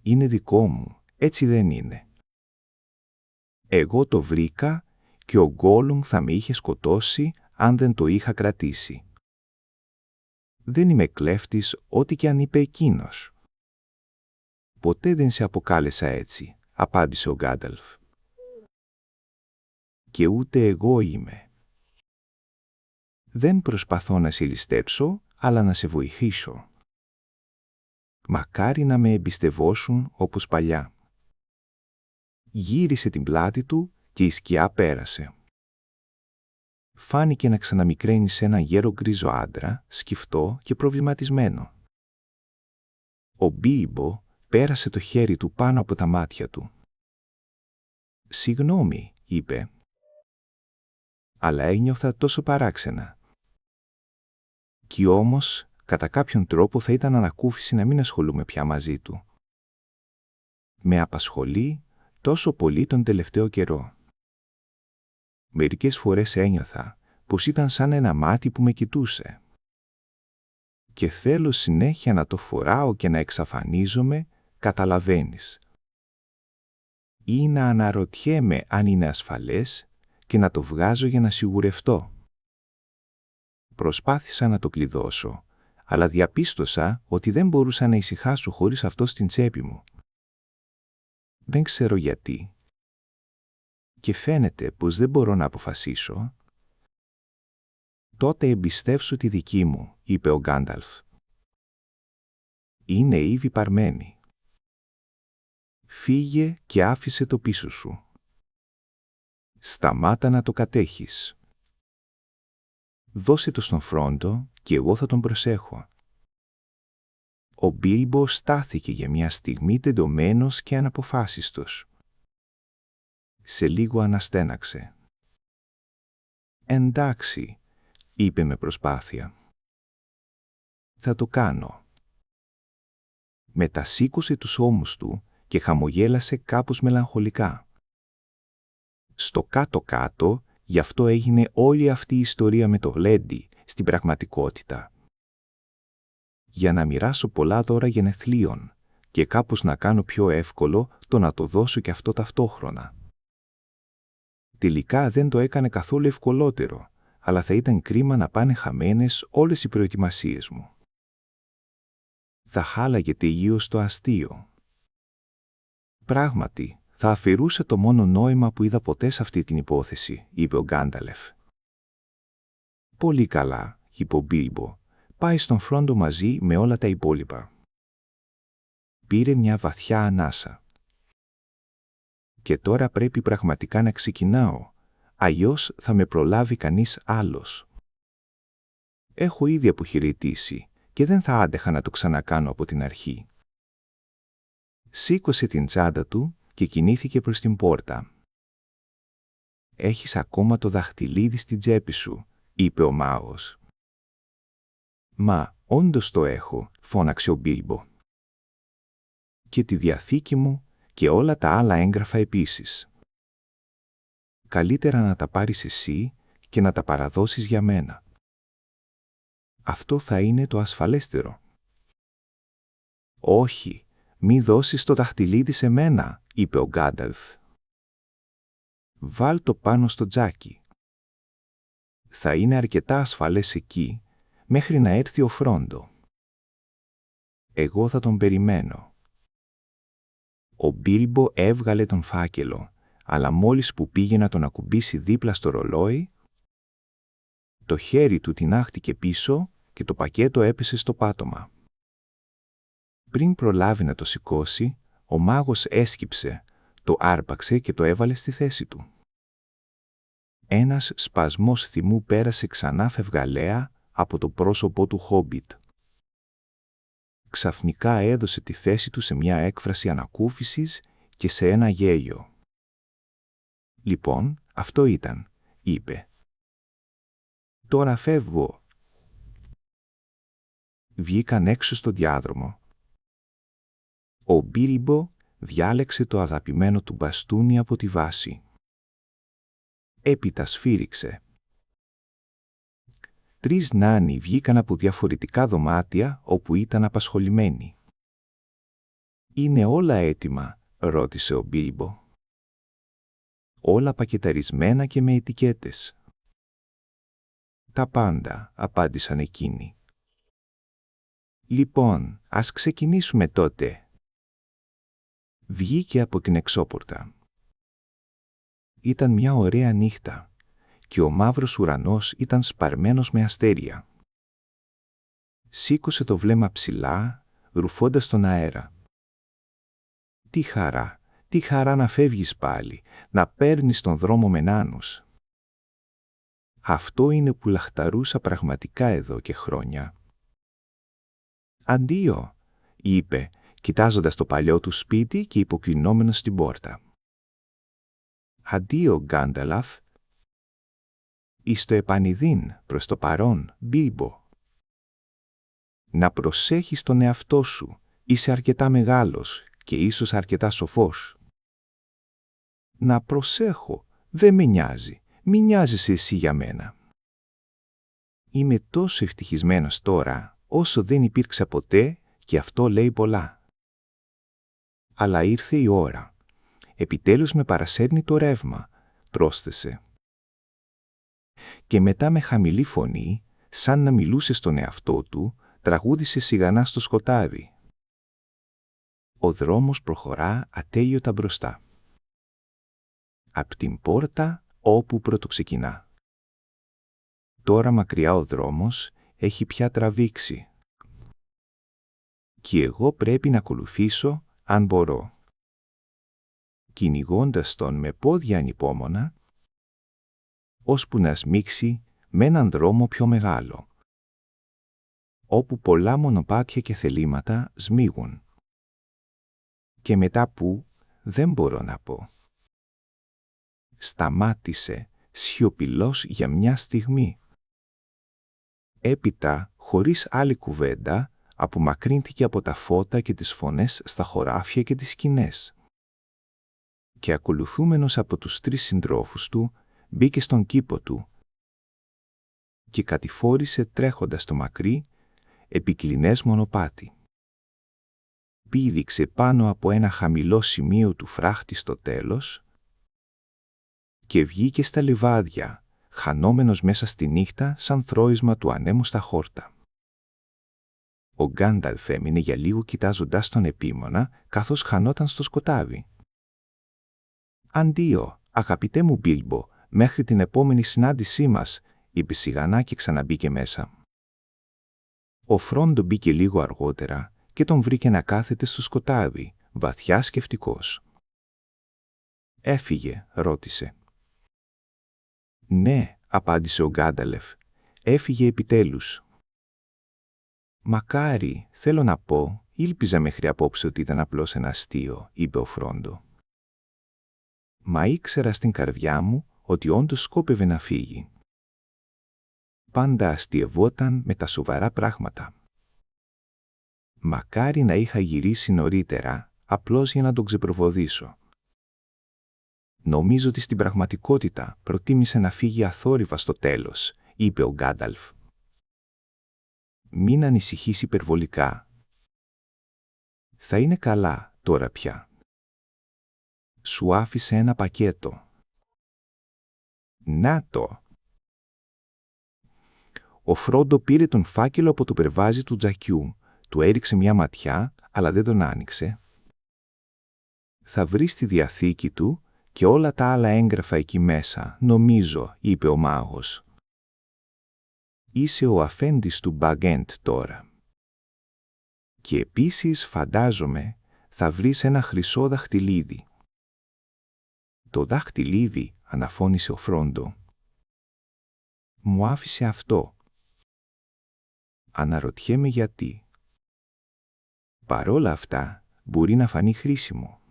«Είναι δικό μου, έτσι δεν είναι. Εγώ το βρήκα και ο Γκόλουμ θα με είχε σκοτώσει αν δεν το είχα κρατήσει. Δεν είμαι κλέφτης ό,τι και αν είπε εκείνος». «Ποτέ δεν σε αποκάλεσα έτσι», απάντησε ο Γκάνταλφ. «Και ούτε εγώ είμαι. Δεν προσπαθώ να σε ληστέψω, αλλά να σε βοηθήσω. Μακάρι να με εμπιστευόσουν όπως παλιά». Γύρισε την πλάτη του και η σκιά πέρασε. Φάνηκε να ξαναμικραίνει σε έναν γέρο γκρίζο άντρα, σκυφτό και προβληματισμένο. Ο Μπίλμπο πέρασε το χέρι του πάνω από τα μάτια του. «Συγγνώμη», είπε. «Αλλά ένιωθα τόσο παράξενα. Κι όμως, κατά κάποιον τρόπο θα ήταν ανακούφιση να μην ασχολούμαι πια μαζί του. Με απασχολεί τόσο πολύ τον τελευταίο καιρό. Μερικές φορές ένιωθα πως ήταν σαν ένα μάτι που με κοιτούσε. Και θέλω συνέχεια να το φοράω και να εξαφανίζομαι, καταλαβαίνεις. Ή να αναρωτιέμαι αν είναι ασφαλές και να το βγάζω για να σιγουρευτώ. Προσπάθησα να το κλειδώσω, αλλά διαπίστωσα ότι δεν μπορούσα να ησυχάσω χωρίς αυτό στην τσέπη μου. Δεν ξέρω γιατί. Και φαίνεται πως δεν μπορώ να αποφασίσω». «Τότε εμπιστεύσου τη δική μου», είπε ο Γκάνταλφ. «Είναι ήδη παρμένη. Φύγε και άφησε το πίσω σου. Σταμάτα να το κατέχεις. Δώσε το στον Φρόντο και εγώ θα τον προσέχω». Ο Μπίλμπο στάθηκε για μια στιγμή τεντωμένος και αναποφάσιστος. Σε λίγο αναστέναξε. «Εντάξει», είπε με προσπάθεια. «Θα το κάνω». Μετά σήκωσε τους ώμους του και χαμογέλασε κάπως μελαγχολικά. Στο κάτω-κάτω, γι' αυτό έγινε όλη αυτή η ιστορία με το γλέντι στην πραγματικότητα. Για να μοιράσω πολλά δώρα γενεθλίων και κάπως να κάνω πιο εύκολο το να το δώσω και αυτό ταυτόχρονα. Τελικά δεν το έκανε καθόλου ευκολότερο, αλλά θα ήταν κρίμα να πάνε χαμένες όλες οι προετοιμασίες μου. Θα χάλαγε τελείως το αστείο. «Πράγματι, θα αφαιρούσε το μόνο νόημα που είδα ποτέ σε αυτή την υπόθεση», είπε ο Γκάνταλεφ. «Πολύ καλά», είπε ο Μπίλμπο. πάει στον Φρόντο μαζί με όλα τα υπόλοιπα. Πήρε μια βαθιά ανάσα. Και τώρα πρέπει πραγματικά να ξεκινάω, αλλιώς θα με προλάβει κανείς άλλος. Έχω ήδη αποχαιρετήσει και δεν θα άντεχα να το ξανακάνω από την αρχή. Σήκωσε την τσάντα του και κινήθηκε προς την πόρτα. «Έχεις ακόμα το δαχτυλίδι στην τσέπη σου», είπε ο μάγος. «Μα, όντως το έχω», φώναξε ο Μπίλμπο. «Και τη διαθήκη μου και όλα τα άλλα έγγραφα επίσης. Καλύτερα να τα πάρεις εσύ και να τα παραδώσεις για μένα. Αυτό θα είναι το ασφαλέστερο». «Όχι, μη δώσεις το δαχτυλίδι σε μένα», είπε ο Γκάνταλφ. «Βάλ το πάνω στο τζάκι. Θα είναι αρκετά ασφαλές εκεί, μέχρι να έρθει ο Φρόντο. Εγώ θα τον περιμένω». Ο Μπίλμπο έβγαλε τον φάκελο, αλλά μόλις που πήγε να τον ακουμπήσει δίπλα στο ρολόι, το χέρι του τινάχτηκε πίσω και το πακέτο έπεσε στο πάτωμα. Πριν προλάβει να το σηκώσει, ο μάγος έσκυψε, το άρπαξε και το έβαλε στη θέση του. Ένας σπασμός θυμού πέρασε ξανά φευγαλέα από το πρόσωπο του Χόμπιτ. Ξαφνικά έδωσε τη θέση του σε μια έκφραση ανακούφισης και σε ένα γέλιο. «Λοιπόν, αυτό ήταν», είπε. «Τώρα φεύγω». Βγήκαν έξω στο διάδρομο. Ο Μπίλμπο διάλεξε το αγαπημένο του μπαστούνι από τη βάση. Έπειτα σφύριξε. 3 νάνοι βγήκαν από διαφορετικά δωμάτια όπου ήταν απασχολημένοι. «Είναι όλα έτοιμα?» ρώτησε ο Μπίλμπο. «Όλα πακεταρισμένα και με ετικέτες». «Τα πάντα», απάντησαν εκείνοι. «Λοιπόν, ας ξεκινήσουμε τότε». Βγήκε από την εξώπορτα. Ήταν μια ωραία νύχτα και ο μαύρος ουρανός ήταν σπαρμένος με αστέρια. Σήκωσε το βλέμμα ψηλά, ρουφώντας τον αέρα. Τι χαρά να φεύγεις πάλι, να παίρνεις τον δρόμο με νάνους. Αυτό είναι που λαχταρούσα πραγματικά εδώ και χρόνια. «Αντίο», είπε, κοιτάζοντας το παλιό του σπίτι και υποκρινόμενος στην πόρτα. «Αντίο, Γκάνταλαφ». «Εις το επανειδήν, προς το παρόν, Μπίλμπο». «Να προσέχεις τον εαυτό σου, είσαι αρκετά μεγάλος και ίσως αρκετά σοφός». «Να προσέχω, δεν με νοιάζει, μη νοιάζεσαι εσύ για μένα». «Είμαι τόσο ευτυχισμένος τώρα, όσο δεν υπήρξα ποτέ και αυτό λέει πολλά». «Αλλά ήρθε η ώρα. Επιτέλους με παρασέρνει το ρεύμα», πρόσθεσε. Και μετά με χαμηλή φωνή, σαν να μιλούσε στον εαυτό του, τραγούδισε σιγανά στο σκοτάδι. Ο δρόμος προχωρά ατέλειωτα μπροστά. Απ' την πόρτα όπου πρωτοξεκινά. Τώρα μακριά ο δρόμος έχει πια τραβήξει. Και εγώ πρέπει να ακολουθήσω αν μπορώ. Κυνηγώντας τον με πόδια ανυπόμονα, ώσπου να σμίξει με έναν δρόμο πιο μεγάλο, όπου πολλά μονοπάτια και θελήματα σμίγουν. Και μετά που, δεν μπορώ να πω. Σταμάτησε, σιωπηλός για μια στιγμή. Έπειτα, χωρίς άλλη κουβέντα, απομακρύνθηκε από τα φώτα και τις φωνές στα χωράφια και τις σκηνές. Και ακολουθούμενος από τους 3 συντρόφους του, μπήκε στον κήπο του και κατηφόρησε τρέχοντας το μακρύ, επικλινές μονοπάτι. Πήδηξε πάνω από ένα χαμηλό σημείο του φράχτη στο τέλος και βγήκε στα λιβάδια, χανόμενος μέσα στη νύχτα σαν θρώισμα του ανέμου στα χόρτα. Ο Γκάνταλφ έμεινε για λίγο κοιτάζοντας τον επίμονα, καθώς χανόταν στο σκοτάδι. «Αντίο, αγαπητέ μου Μπίλμπο, μέχρι την επόμενη συνάντησή μας», είπε σιγανά και ξαναμπήκε μέσα. Ο Φρόντο μπήκε λίγο αργότερα και τον βρήκε να κάθεται στο σκοτάδι, βαθιά σκεφτικός. «Έφυγε?» ρώτησε. «Ναι», απάντησε ο Γκάνταλεφ, «έφυγε επιτέλους». «Μακάρι, θέλω να πω, ήλπιζα μέχρι απόψε ότι ήταν απλώς ένα αστείο», είπε ο Φρόντο. «Μα ήξερα στην καρδιά μου ότι όντως σκόπευε να φύγει. Πάντα αστειευόταν με τα σοβαρά πράγματα. Μακάρι να είχα γυρίσει νωρίτερα, απλώς για να τον ξεπροβοδήσω. Νομίζω ότι στην πραγματικότητα προτίμησε να φύγει αθόρυβα στο τέλος», είπε ο Γκάνταλφ. «Μην ανησυχείς υπερβολικά. Θα είναι καλά τώρα πια. Σου άφησε ένα πακέτο. Να το». Ο Φρόντο πήρε τον φάκελο από το περβάζι του τζακιού, του έριξε μια ματιά, αλλά δεν τον άνοιξε. «Θα βρεις τη διαθήκη του και όλα τα άλλα έγγραφα εκεί μέσα, νομίζω», είπε ο μάγος. «Είσαι ο αφέντης του Μπαγκέντ τώρα. Και επίσης, φαντάζομαι, θα βρεις ένα χρυσό δαχτυλίδι». «Το δαχτυλίδι», αναφώνησε ο Φρόντο. «Μου άφησε αυτό. Αναρωτιέμαι γιατί. Παρόλα αυτά, μπορεί να φανεί χρήσιμο».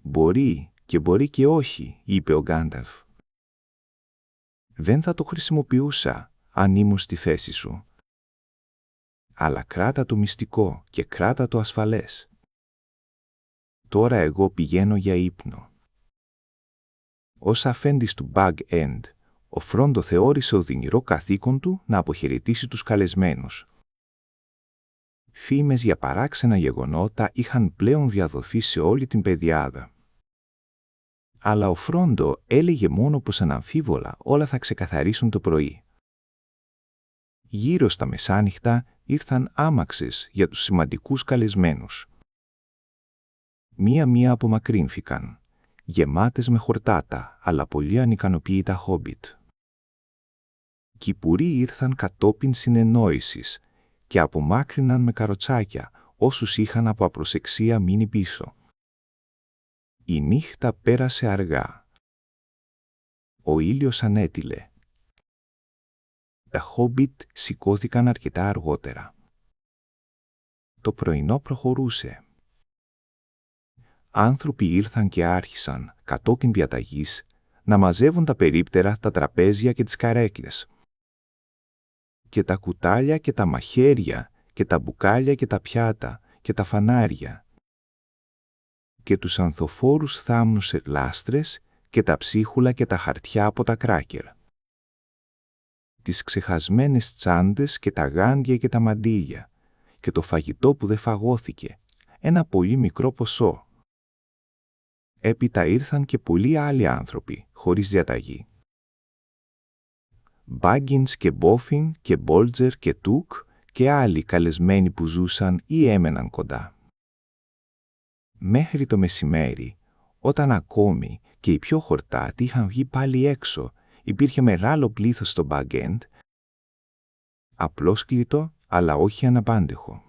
«Μπορεί και μπορεί και όχι», είπε ο Γκάνταλφ. «Δεν θα το χρησιμοποιούσα αν ήμουν στη θέση σου. Αλλά κράτα το μυστικό και κράτα το ασφαλές. Τώρα εγώ πηγαίνω για ύπνο». Ως αφέντης του Bag-End, ο Φρόντο θεώρησε οδυνηρό καθήκον του να αποχαιρετήσει τους καλεσμένους. Φήμες για παράξενα γεγονότα είχαν πλέον διαδοθεί σε όλη την πεδιάδα. Αλλά ο Φρόντο έλεγε μόνο πως αναμφίβολα όλα θα ξεκαθαρίσουν το πρωί. Γύρω στα μεσάνυχτα ήρθαν άμαξες για τους σημαντικούς καλεσμένους. Μία-μία απομακρύνθηκαν, γεμάτες με χορτάτα, αλλά πολύ ανικανοποιητά χόμπιτ. Κυπουροί ήρθαν κατόπιν συνεννόησης και απομάκρυναν με καροτσάκια όσους είχαν από απροσεξία μείνει πίσω. Η νύχτα πέρασε αργά. Ο ήλιος ανέτειλε. Τα χόμπιτ σηκώθηκαν αρκετά αργότερα. Το πρωινό προχωρούσε. Άνθρωποι ήρθαν και άρχισαν, κατόπιν διαταγής, να μαζεύουν τα περίπτερα, τα τραπέζια και τις καρέκλες. Και τα κουτάλια και τα μαχαίρια και τα μπουκάλια και τα πιάτα και τα φανάρια. Και τους ανθοφόρους θάμνους σε λάστρες και τα ψίχουλα και τα χαρτιά από τα κράκερ. Τις ξεχασμένες τσάντες και τα γάντια και τα μαντίλια και το φαγητό που δεν φαγώθηκε, ένα πολύ μικρό ποσό. Έπειτα ήρθαν και πολλοί άλλοι άνθρωποι, χωρίς διαταγή. Μπάγκινς και Μπόφιν και Μπόλτζερ και Τούκ και άλλοι καλεσμένοι που ζούσαν ή έμεναν κοντά. Μέχρι το μεσημέρι, όταν ακόμη και οι πιο χορτάτοι είχαν βγει πάλι έξω, υπήρχε μεγάλο πλήθος στο Bag-End, απλόσκλητο αλλά όχι αναπάντεχο.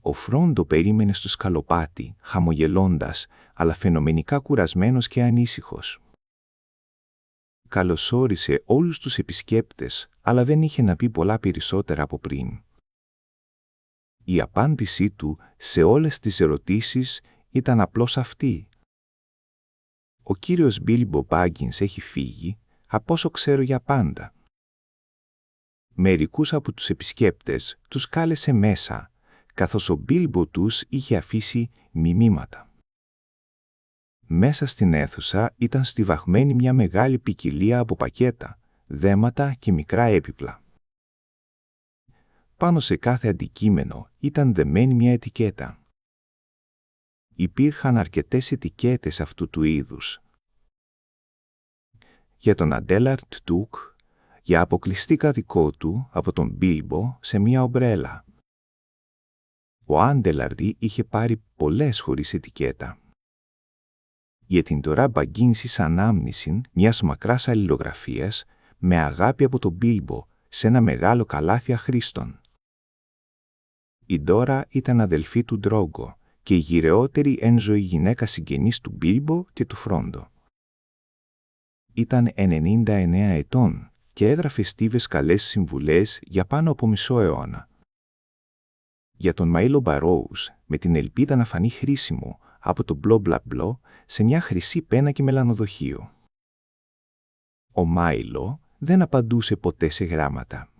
Ο Φρόντο περίμενε στο σκαλοπάτι, χαμογελώντας, αλλά φαινομενικά κουρασμένος και ανήσυχος. Καλωσόρισε όλους τους επισκέπτες, αλλά δεν είχε να πει πολλά περισσότερα από πριν. Η απάντησή του σε όλες τις ερωτήσεις ήταν απλώς αυτή. Ο κύριος Μπίλμπο Μπάγκινς έχει φύγει, από όσο ξέρω για πάντα. Μερικούς από τους επισκέπτες τους κάλεσε μέσα, καθώς ο Μπίλμπο τους είχε αφήσει μιμήματα. Μέσα στην αίθουσα ήταν στιβαγμένη μια μεγάλη ποικιλία από πακέτα, δέματα και μικρά έπιπλα. Πάνω σε κάθε αντικείμενο ήταν δεμένη μια ετικέτα. Υπήρχαν αρκετές ετικέτες αυτού του είδους. Για τον Αντέλαρτ Τούκ, για αποκλειστικά δικό του από τον Μπίλμπο σε μια ομπρέλα. Ο Άντελαρντι είχε πάρει πολλές χωρίς ετικέτα. Για την τώρα Μπαγκίνσης ανάμνηση μιας μακράς αλληλογραφίας με αγάπη από τον Μπίλμπο σε ένα μεγάλο καλάθι αχρήστων. Η Ντόρα ήταν αδελφή του Ντρόγκο και η γυρεότερη εν ζωή γυναίκα συγγενής του Μπίλμπο και του Φρόντο. Ήταν 99 ετών και έγραφε στίβες καλές συμβουλές για πάνω από μισό αιώνα. Για τον Μαΐλο Μπαρόους, με την ελπίδα να φανεί χρήσιμο από το μπλο σε μια χρυσή πένα και μελανοδοχείο. Ο Μάιλο δεν απαντούσε ποτέ σε γράμματα.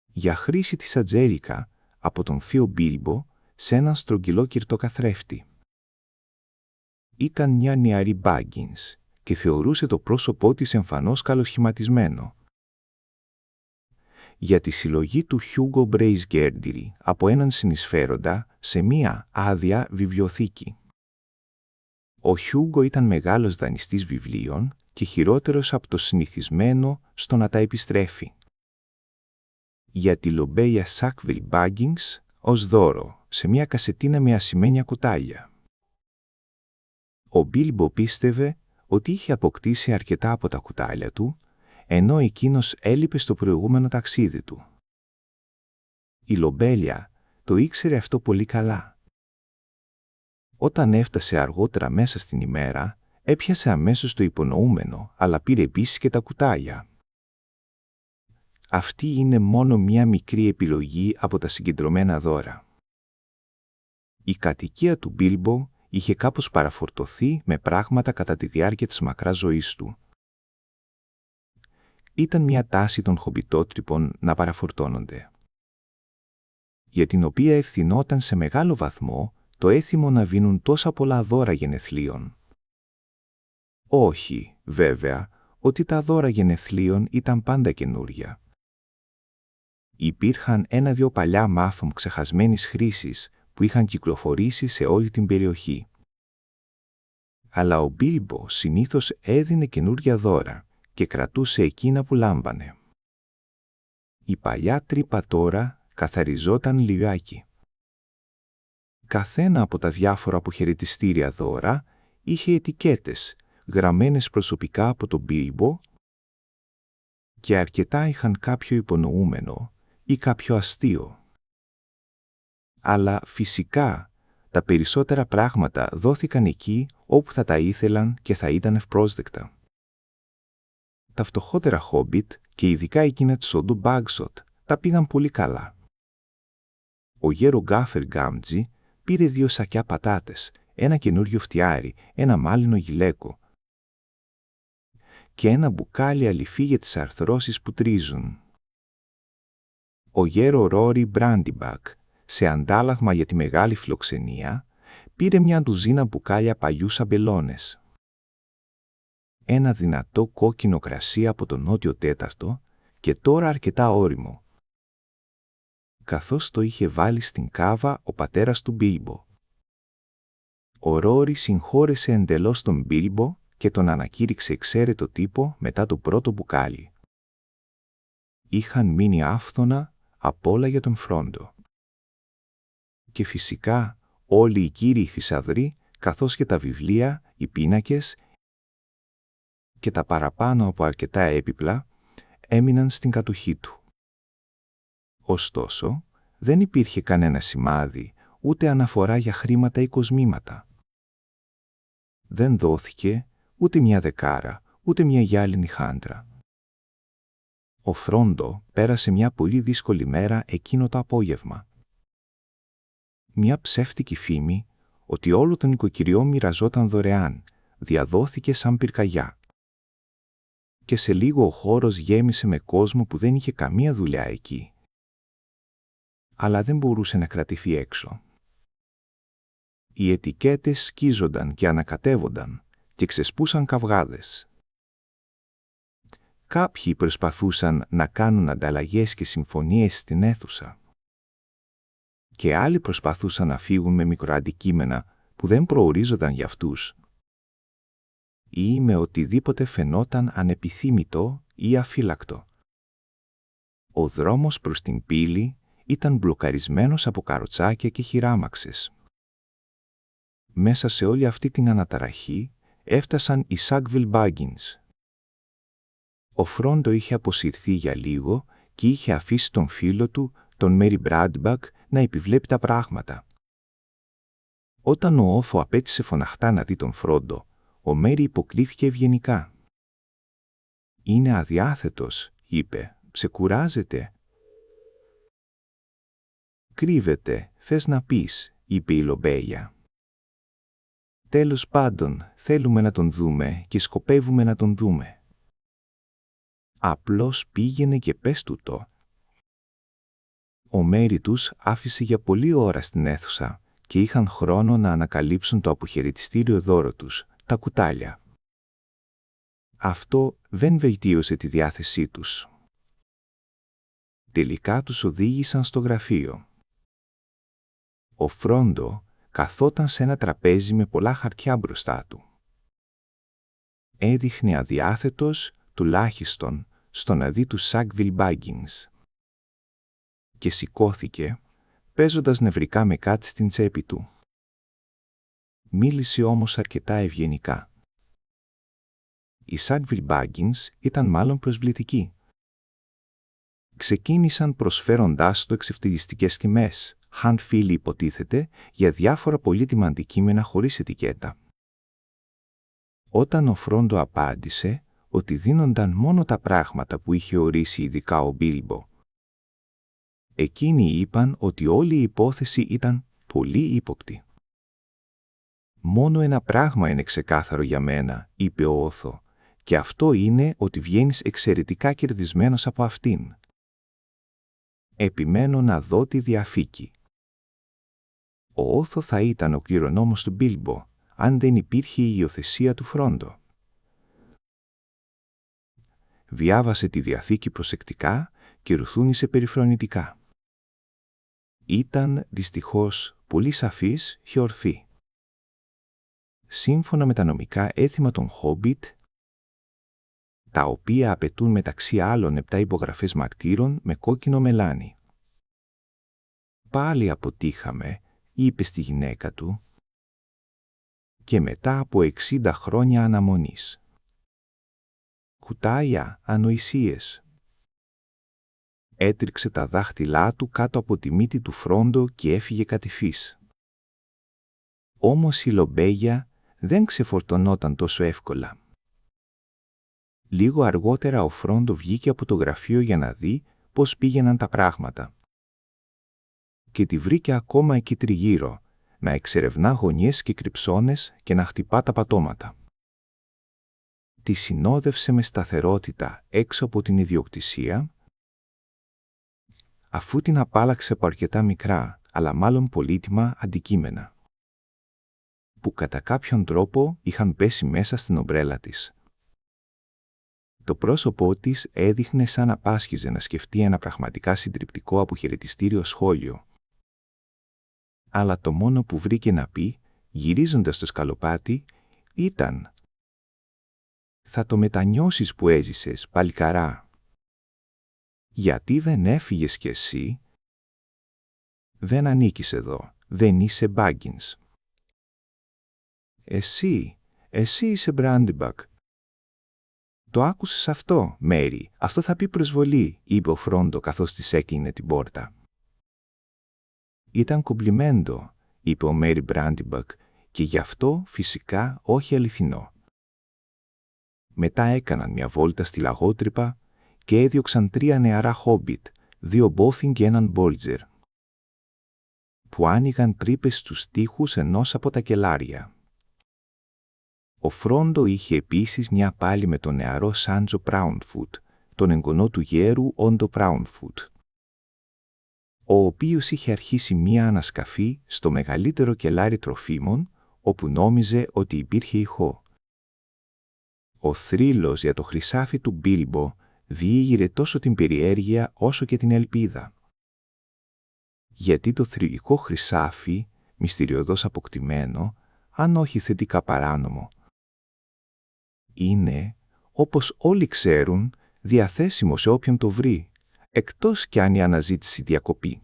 Για χρήση της ατζέρικα από τον θείο Μπίλμπο σε έναν στρογγυλό κυρτοκαθρέφτη. Ήταν μια νεαρή Μπάγκινς και θεωρούσε το πρόσωπό της εμφανώς καλοσχηματισμένο. Για τη συλλογή του Χιούγκο Μπρέις-Γκέρντιρι από έναν συνεισφέροντα σε μία άδεια βιβλιοθήκη. Ο Χιούγκο ήταν μεγάλος δανειστής βιβλίων και χειρότερος από το συνηθισμένο στο να τα επιστρέφει. Για τη Λομπέια Σάκβιλ Μπάγκινς ως δώρο σε μία κασετίνα με ασημένια κουτάλια. Ο Μπίλμπο πίστευε ότι είχε αποκτήσει αρκετά από τα κουτάλια του, ενώ εκείνος έλειπε στο προηγούμενο ταξίδι του. Η Λομπέλια το ήξερε αυτό πολύ καλά. Όταν έφτασε αργότερα μέσα στην ημέρα, έπιασε αμέσως το υπονοούμενο, αλλά πήρε επίσης και τα κουτάλια. Αυτή είναι μόνο μία μικρή επιλογή από τα συγκεντρωμένα δώρα. Η κατοικία του Μπίλμπο είχε κάπως παραφορτωθεί με πράγματα κατά τη διάρκεια της μακράς ζωής του. Ήταν μια τάση των χομπιτότρυπων να παραφορτώνονται, για την οποία ευθυνόταν σε μεγάλο βαθμό το έθιμο να βίνουν τόσα πολλά δώρα γενεθλίων. Όχι, βέβαια, ότι τα δώρα γενεθλίων ήταν πάντα καινούρια. Υπήρχαν ένα-δυο παλιά μάθομ ξεχασμένης χρήσης που είχαν κυκλοφορήσει σε όλη την περιοχή. Αλλά ο Μπίλμπο συνήθως έδινε καινούρια δώρα και κρατούσε εκείνα που λάμπανε. Η παλιά τρύπα τώρα καθαριζόταν λιγάκι. Καθένα από τα διάφορα αποχαιρετιστήρια δώρα είχε ετικέτες γραμμένες προσωπικά από τον Μπίλμπο και αρκετά είχαν κάποιο υπονοούμενο ή κάποιο αστείο. Αλλά φυσικά τα περισσότερα πράγματα δόθηκαν εκεί όπου θα τα ήθελαν και θα ήταν ευπρόσδεκτα. Τα φτωχότερα χόμπιτ και ειδικά εκείνα της οδού Μπάγκσοτ τα πήγαν πολύ καλά. Ο γέρο Γκάφερ Γκάμτζι πήρε 2 σακιά πατάτες, ένα καινούριο φτιάρι, ένα μάλινο γυλαίκο και ένα μπουκάλι αληφή για τις αρθρώσεις που τρίζουν. Ο γέρο Ρόρι Μπράντιμπακ, σε αντάλλαγμα για τη μεγάλη φιλοξενία, πήρε μια ντουζίνα μπουκάλια παλιούς αμπελώνες. Ένα δυνατό κόκκινο κρασί από το νότιο τέταστο και τώρα αρκετά ώριμο, καθώς το είχε βάλει στην κάβα ο πατέρας του Μπίλμπο. Ο Ρόρι συγχώρεσε εντελώς τον Μπίλμπο και τον ανακήρυξε εξαίρετο τύπο μετά το πρώτο μπουκάλι. Είχαν μείνει άφθονα απ' όλα για τον Φρόντο. Και φυσικά όλοι οι κύριοι θησαυροί, καθώς και τα βιβλία, οι πίνακες και τα παραπάνω από αρκετά έπιπλα, έμειναν στην κατοχή του. Ωστόσο, δεν υπήρχε κανένα σημάδι, ούτε αναφορά για χρήματα ή κοσμήματα. Δεν δόθηκε ούτε μια δεκάρα, ούτε μια γυάλινη χάντρα. Ο Φρόντο πέρασε μια πολύ δύσκολη μέρα εκείνο το απόγευμα. Μια ψεύτικη φήμη ότι όλο το νοικοκυριό μοιραζόταν δωρεάν, διαδόθηκε σαν πυρκαγιά. Και σε λίγο ο χώρος γέμισε με κόσμο που δεν είχε καμία δουλειά εκεί. Αλλά δεν μπορούσε να κρατηθεί έξω. Οι ετικέτες σκίζονταν και ανακατεύονταν και ξεσπούσαν καυγάδες. Κάποιοι προσπαθούσαν να κάνουν ανταλλαγές και συμφωνίες στην αίθουσα. Και άλλοι προσπαθούσαν να φύγουν με μικροαντικείμενα που δεν προορίζονταν για αυτούς ή με οτιδήποτε φαινόταν ανεπιθύμητο ή αφύλακτο. Ο δρόμος προς την πύλη ήταν μπλοκαρισμένος από καροτσάκια και χειράμαξες. Μέσα σε όλη αυτή την αναταραχή έφτασαν οι Σάκβιλ Μπάγκινς. Ο Φρόντο είχε αποσυρθεί για λίγο και είχε αφήσει τον φίλο του, τον Μέρι Μπράντμπακ, να επιβλέπει τα πράγματα. Όταν ο Όθο απέτησε φωναχτά να δει τον Φρόντο, ο Μέρι υποκλήθηκε ευγενικά. «Είναι αδιάθετος», είπε, «ξεκουράζεται». «Κρύβεται, θες να πεις», είπε η Λομπέια. «Τέλος πάντων, θέλουμε να τον δούμε και σκοπεύουμε να τον δούμε. Απλώς πήγαινε και πες του το». Ο Μέρι τους άφησε για πολλή ώρα στην αίθουσα και είχαν χρόνο να ανακαλύψουν το αποχαιρετιστήριο δώρο τους, τα κουτάλια. Αυτό δεν βελτίωσε τη διάθεσή τους. Τελικά τους οδήγησαν στο γραφείο. Ο Φρόντο καθόταν σε ένα τραπέζι με πολλά χαρτιά μπροστά του. Έδειχνε αδιάθετος, τουλάχιστον, στο να δει του Σάκβιλ Μπάγκινς. Και σηκώθηκε, παίζοντας νευρικά με κάτι στην τσέπη του. Μίλησε όμως αρκετά ευγενικά. Η Σάκβιλ Μπάγκινς ήταν μάλλον προσβλητική. Ξεκίνησαν προσφέροντάς του εξευτελιστικές τιμές, χαν-φίλοι υποτίθεται, για διάφορα πολύτιμα αντικείμενα χωρίς ετικέτα. Όταν ο Φρόντο απάντησε ότι δίνονταν μόνο τα πράγματα που είχε ορίσει ειδικά ο Μπίλμπο, εκείνοι είπαν ότι όλη η υπόθεση ήταν πολύ ύποπτη. «Μόνο ένα πράγμα είναι ξεκάθαρο για μένα», είπε ο Όθο, «και αυτό είναι ότι βγαίνεις εξαιρετικά κερδισμένος από αυτήν. Επιμένω να δω τη διαθήκη». Ο Όθο θα ήταν ο κληρονόμος του Μπίλμπο, αν δεν υπήρχε η υιοθεσία του Φρόντο. Διάβασε τη διαθήκη προσεκτικά και ρουθούνισε περιφρονητικά. Ήταν, δυστυχώς, πολύ σαφής και ορθή. Σύμφωνα με τα νομικά έθιμα των Χόμπιτ, τα οποία απαιτούν μεταξύ άλλων 7 υπογραφές μαρτύρων με κόκκινο μελάνι. «Πάλι αποτύχαμε», είπε στη γυναίκα του, «και μετά από 60 χρόνια αναμονής». Κουτάλια, ανοησίες. Έτριξε τα δάχτυλά του κάτω από τη μύτη του Φρόντο και έφυγε κατηφής. Όμως η Λομπέγια δεν ξεφορτωνόταν τόσο εύκολα. Λίγο αργότερα ο Φρόντο βγήκε από το γραφείο για να δει πώς πήγαιναν τα πράγματα. Και τη βρήκε ακόμα εκεί τριγύρω, να εξερευνά γωνιές και κρυψώνες και να χτυπά τα πατώματα. Τη συνόδευσε με σταθερότητα έξω από την ιδιοκτησία, αφού την απάλαξε από αρκετά μικρά, αλλά μάλλον πολύτιμα αντικείμενα, που κατά κάποιον τρόπο είχαν πέσει μέσα στην ομπρέλα της. Το πρόσωπό της έδειχνε σαν να πάσχιζε να σκεφτεί ένα πραγματικά συντριπτικό αποχαιρετιστήριο σχόλιο. Αλλά το μόνο που βρήκε να πει, γυρίζοντας το σκαλοπάτι, ήταν «Θα το μετανιώσεις που έζησες, παλικαρά. Γιατί δεν έφυγες κι εσύ? Δεν ανήκεις εδώ, δεν είσαι Μπάγκινς. Εσύ είσαι Μπράντιμπακ». «Το άκουσες αυτό, Μέρι, αυτό θα πει προσβολή», είπε ο Φρόντο καθώς της έκλεινε την πόρτα. «Ήταν κομπλιμέντο», είπε ο Μέρι Μπράντιμπακ, «και γι' αυτό φυσικά όχι αληθινό». Μετά έκαναν μια βόλτα στη λαγότρυπα και έδιωξαν 3 νεαρά χόμπιτ, 2 μπόφιν και έναν μπόλτζερ, που άνοιγαν τρύπες στους τοίχους ενός από τα κελάρια. Ο Φρόντο είχε επίσης μια πάλη με τον νεαρό Σάντζο Πράουνφουτ, τον εγγονό του γέρου Όντο Πράουνφουτ, ο οποίος είχε αρχίσει μια ανασκαφή στο μεγαλύτερο κελάρι τροφίμων, όπου νόμιζε ότι υπήρχε ηχό. Ο θρύλος για το χρυσάφι του Μπίλμπο διήγηρε τόσο την περιέργεια όσο και την ελπίδα. Γιατί το θρυλικό χρυσάφι, μυστηριωδώς αποκτημένο, αν όχι θετικά παράνομο, είναι, όπως όλοι ξέρουν, διαθέσιμο σε όποιον το βρει, εκτός κι αν η αναζήτηση διακοπεί.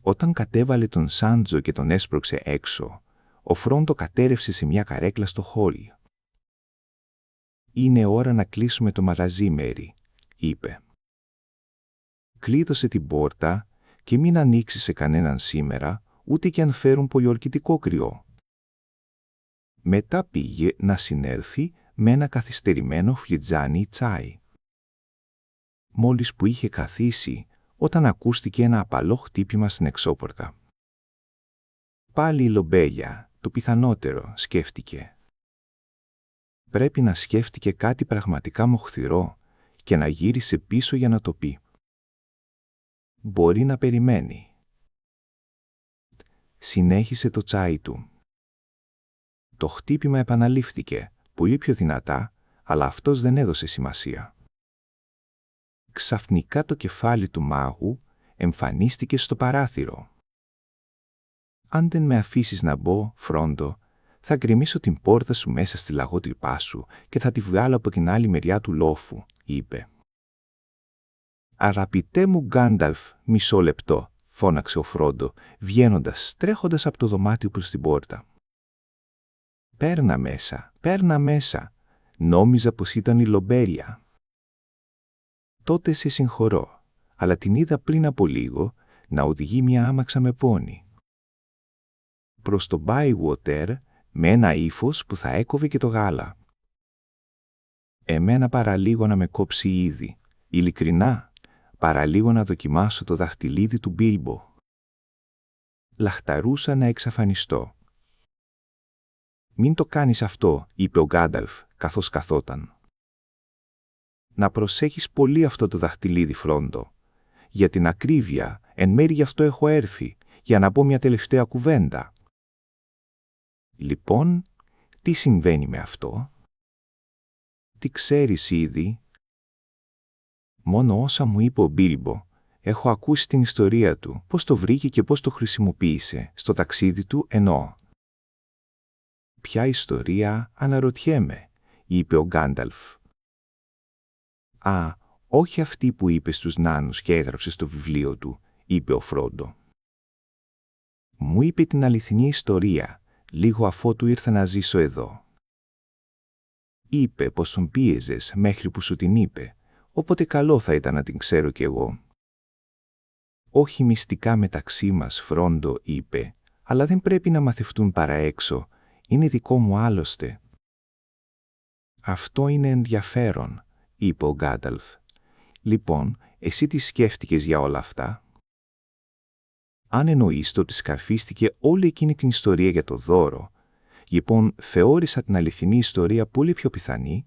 Όταν κατέβαλε τον Σάντζο και τον έσπρωξε έξω, ο Φρόντο κατέρευσε σε μια καρέκλα στο χώρι. «Είναι ώρα να κλείσουμε το μαγαζί, Μέρι», είπε. «Κλείδωσε την πόρτα και μην ανοίξεις σε κανέναν σήμερα, ούτε κι αν φέρουν πολιορκητικό κρυό». Μετά πήγε να συνέλθει με ένα καθυστερημένο φλιτζάνι τσάι. Μόλις που είχε καθίσει, όταν ακούστηκε ένα απαλό χτύπημα στην εξώπορτα. «Πάλι η λομπέλια, το πιθανότερο», σκέφτηκε. Πρέπει να σκέφτηκε κάτι πραγματικά μοχθηρό και να γύρισε πίσω για να το πει. Μπορεί να περιμένει. Συνέχισε το τσάι του. Το χτύπημα επαναλήφθηκε, πολύ πιο δυνατά, αλλά αυτός δεν έδωσε σημασία. Ξαφνικά το κεφάλι του μάγου εμφανίστηκε στο παράθυρο. «Αν δεν με αφήσεις να μπω, Φρόντο, θα γκρεμίσω την πόρτα σου μέσα στη λαγότρυπά σου και θα τη βγάλω από την άλλη μεριά του λόφου», είπε. «Αγαπητέ μου Γκάνταλφ, μισό λεπτό», φώναξε ο Φρόντο, βγαίνοντας, τρέχοντας από το δωμάτιο προς την πόρτα. «Πέρνα μέσα, πέρνα μέσα. Νόμιζα πως ήταν η λομπέρια». «Τότε σε συγχωρώ, αλλά την είδα πριν από λίγο να οδηγεί μια άμαξα με πόνι προς το Bywater με ένα ύφος που θα έκοβε και το γάλα. Εμένα παραλίγο να με κόψει ήδη. Ειλικρινά, παραλίγο να δοκιμάσω το δαχτυλίδι του Μπίλμπο. Λαχταρούσα να εξαφανιστώ. «Μην το κάνεις αυτό», είπε ο Γκάνταλφ, καθώς καθόταν. «Να προσέχεις πολύ αυτό το δαχτυλίδι, Φρόντο. Για την ακρίβεια, εν μέρει γι' αυτό έχω έρθει, για να πω μια τελευταία κουβέντα». «Λοιπόν, τι συμβαίνει με αυτό?» «Τι ξέρεις ήδη?» «Μόνο όσα μου είπε ο Μπίλμπο. Έχω ακούσει την ιστορία του, πώς το βρήκε και πώς το χρησιμοποίησε, στο ταξίδι του εννοώ». «Ποια ιστορία, αναρωτιέμαι», είπε ο Γκάνταλφ. «Α, όχι αυτή που είπε στους νάνους και έγραψε στο βιβλίο του», είπε ο Φρόντο. «Μου είπε την αληθινή ιστορία, λίγο αφότου ήρθα να ζήσω εδώ. Είπε πως τον πίεζες μέχρι που σου την είπε, οπότε καλό θα ήταν να την ξέρω κι εγώ». «Όχι μυστικά μεταξύ μας, Φρόντο», είπε, «αλλά δεν πρέπει να μαθευτούν παρά έξω. Είναι δικό μου άλλωστε». «Αυτό είναι ενδιαφέρον», είπε ο Γκάνταλφ. «Λοιπόν, εσύ τι σκέφτηκες για όλα αυτά?» «Αν εννοείς ότι σκαρφίστηκε όλη εκείνη την ιστορία για το δώρο, λοιπόν θεώρησα την αληθινή ιστορία πολύ πιο πιθανή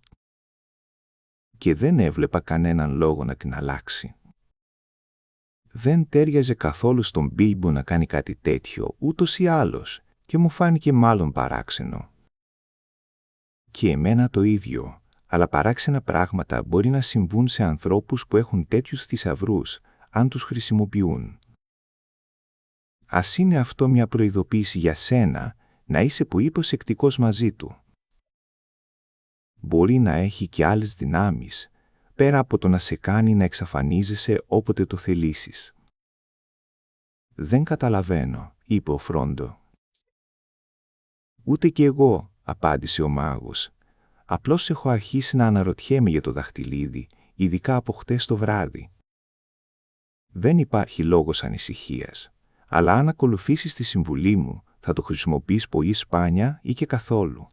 και δεν έβλεπα κανέναν λόγο να την αλλάξει. Δεν τέριαζε καθόλου στον Μπίλμπο να κάνει κάτι τέτοιο, ούτως ή άλλως, και μου φάνηκε μάλλον παράξενο. Και εμένα το ίδιο, αλλά παράξενα πράγματα μπορεί να συμβούν σε ανθρώπους που έχουν τέτοιους θησαυρούς, αν τους χρησιμοποιούν. Ας είναι αυτό μια προειδοποίηση για σένα, να είσαι πολύ προσεκτικός μαζί του. Μπορεί να έχει και άλλες δυνάμεις, πέρα από το να σε κάνει να εξαφανίζεσαι όποτε το θελήσεις. «Δεν καταλαβαίνω», είπε ο Φρόντο. «Ούτε κι εγώ», απάντησε ο μάγος. «Απλώς έχω αρχίσει να αναρωτιέμαι για το δαχτυλίδι, ειδικά από χτες το βράδυ. Δεν υπάρχει λόγος ανησυχίας, αλλά αν ακολουθήσεις τη συμβουλή μου, θα το χρησιμοποιείς πολύ σπάνια ή και καθόλου.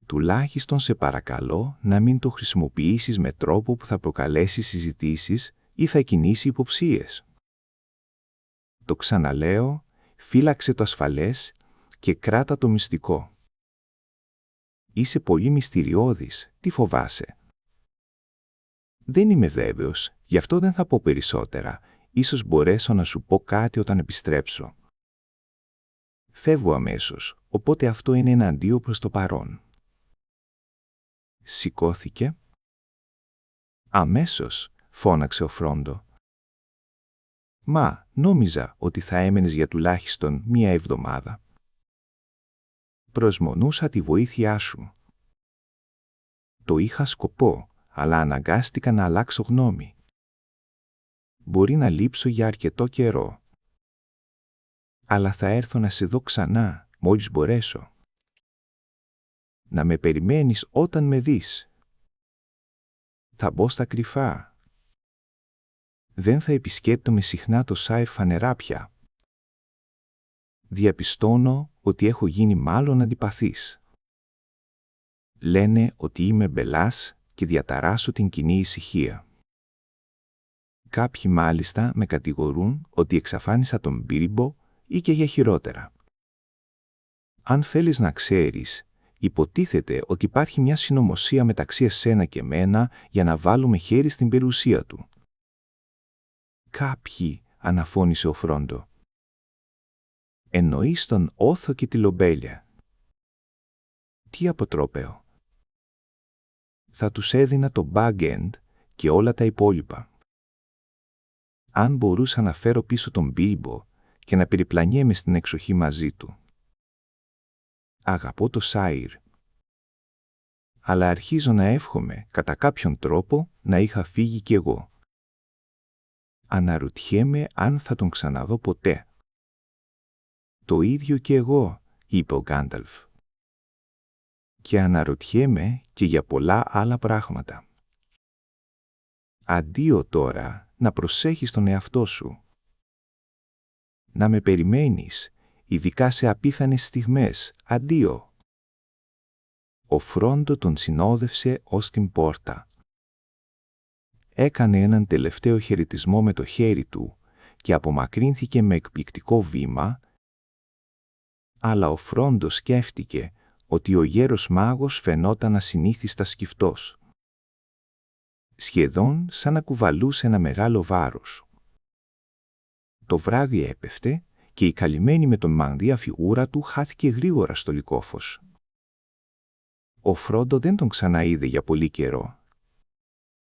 Τουλάχιστον σε παρακαλώ να μην το χρησιμοποιήσεις με τρόπο που θα προκαλέσει συζητήσεις ή θα κινήσει υποψίες. Το ξαναλέω, φύλαξε το ασφαλές και κράτα το μυστικό. Είσαι πολύ μυστηριώδης, τι φοβάσαι?» «Δεν είμαι βέβαιος, γι' αυτό δεν θα πω περισσότερα. Ίσως μπορέσω να σου πω κάτι όταν επιστρέψω. Φεύγω αμέσως, οπότε αυτό είναι ένα αντίο προς το παρόν». Σηκώθηκε. «Αμέσως», φώναξε ο Φρόντο. «Μα, νόμιζα ότι θα έμενες για τουλάχιστον μία εβδομάδα. Προσμονούσα τη βοήθειά σου. Το είχα σκοπό, αλλά αναγκάστηκα να αλλάξω γνώμη. Μπορεί να λείψω για αρκετό καιρό. Αλλά θα έρθω να σε δω ξανά, μόλις μπορέσω. να με περιμένεις όταν με δεις. Θα μπω στα κρυφά. Δεν θα επισκέπτομαι συχνά το site φανερά πια. Διαπιστώνω ότι έχω γίνει μάλλον αντιπαθής. Λένε ότι είμαι μπελάς και διαταράσσω την κοινή ησυχία. Κάποιοι μάλιστα με κατηγορούν ότι εξαφάνισα τον Μπίλμπο ή και για χειρότερα. Αν θέλεις να ξέρεις, υποτίθεται ότι υπάρχει μια συνωμοσία μεταξύ εσένα και μένα για να βάλουμε χέρι στην περιουσία του. Κάποιοι, αναφώνησε ο Φρόντο. Εννοείς τον Όθο και τη Λομπέλια. Τι αποτρόπαιο. Θα τους έδινα το Bag-End και όλα τα υπόλοιπα. Αν μπορούσα να φέρω πίσω τον Μπίλμπο και να περιπλανιέμαι στην εξοχή μαζί του. Αγαπώ το Σάιρ. Αλλά αρχίζω να εύχομαι κατά κάποιον τρόπο να είχα φύγει κι εγώ. Αναρωτιέμαι αν θα τον ξαναδώ ποτέ. Το ίδιο κι εγώ, είπε ο Γκάνταλφ. Και αναρωτιέμαι και για πολλά άλλα πράγματα. Αντίο τώρα να προσέχεις τον εαυτό σου. Να με περιμένεις, ειδικά σε απίθανες στιγμές. Αντίο. Ο Φρόντο τον συνόδευσε ως την πόρτα. Έκανε έναν τελευταίο χαιρετισμό με το χέρι του και απομακρύνθηκε με εκπληκτικό βήμα, αλλά ο Φρόντο σκέφτηκε ότι ο γέρος μάγος φαινόταν ασυνήθιστα σκυφτός. Σχεδόν σαν να κουβαλούσε ένα μεγάλο βάρος. Το βράδυ έπεφτε και η καλυμμένη με τον μανδύα φιγούρα του χάθηκε γρήγορα στο λυκόφως. Ο Φρόντο δεν τον ξαναείδε για πολύ καιρό.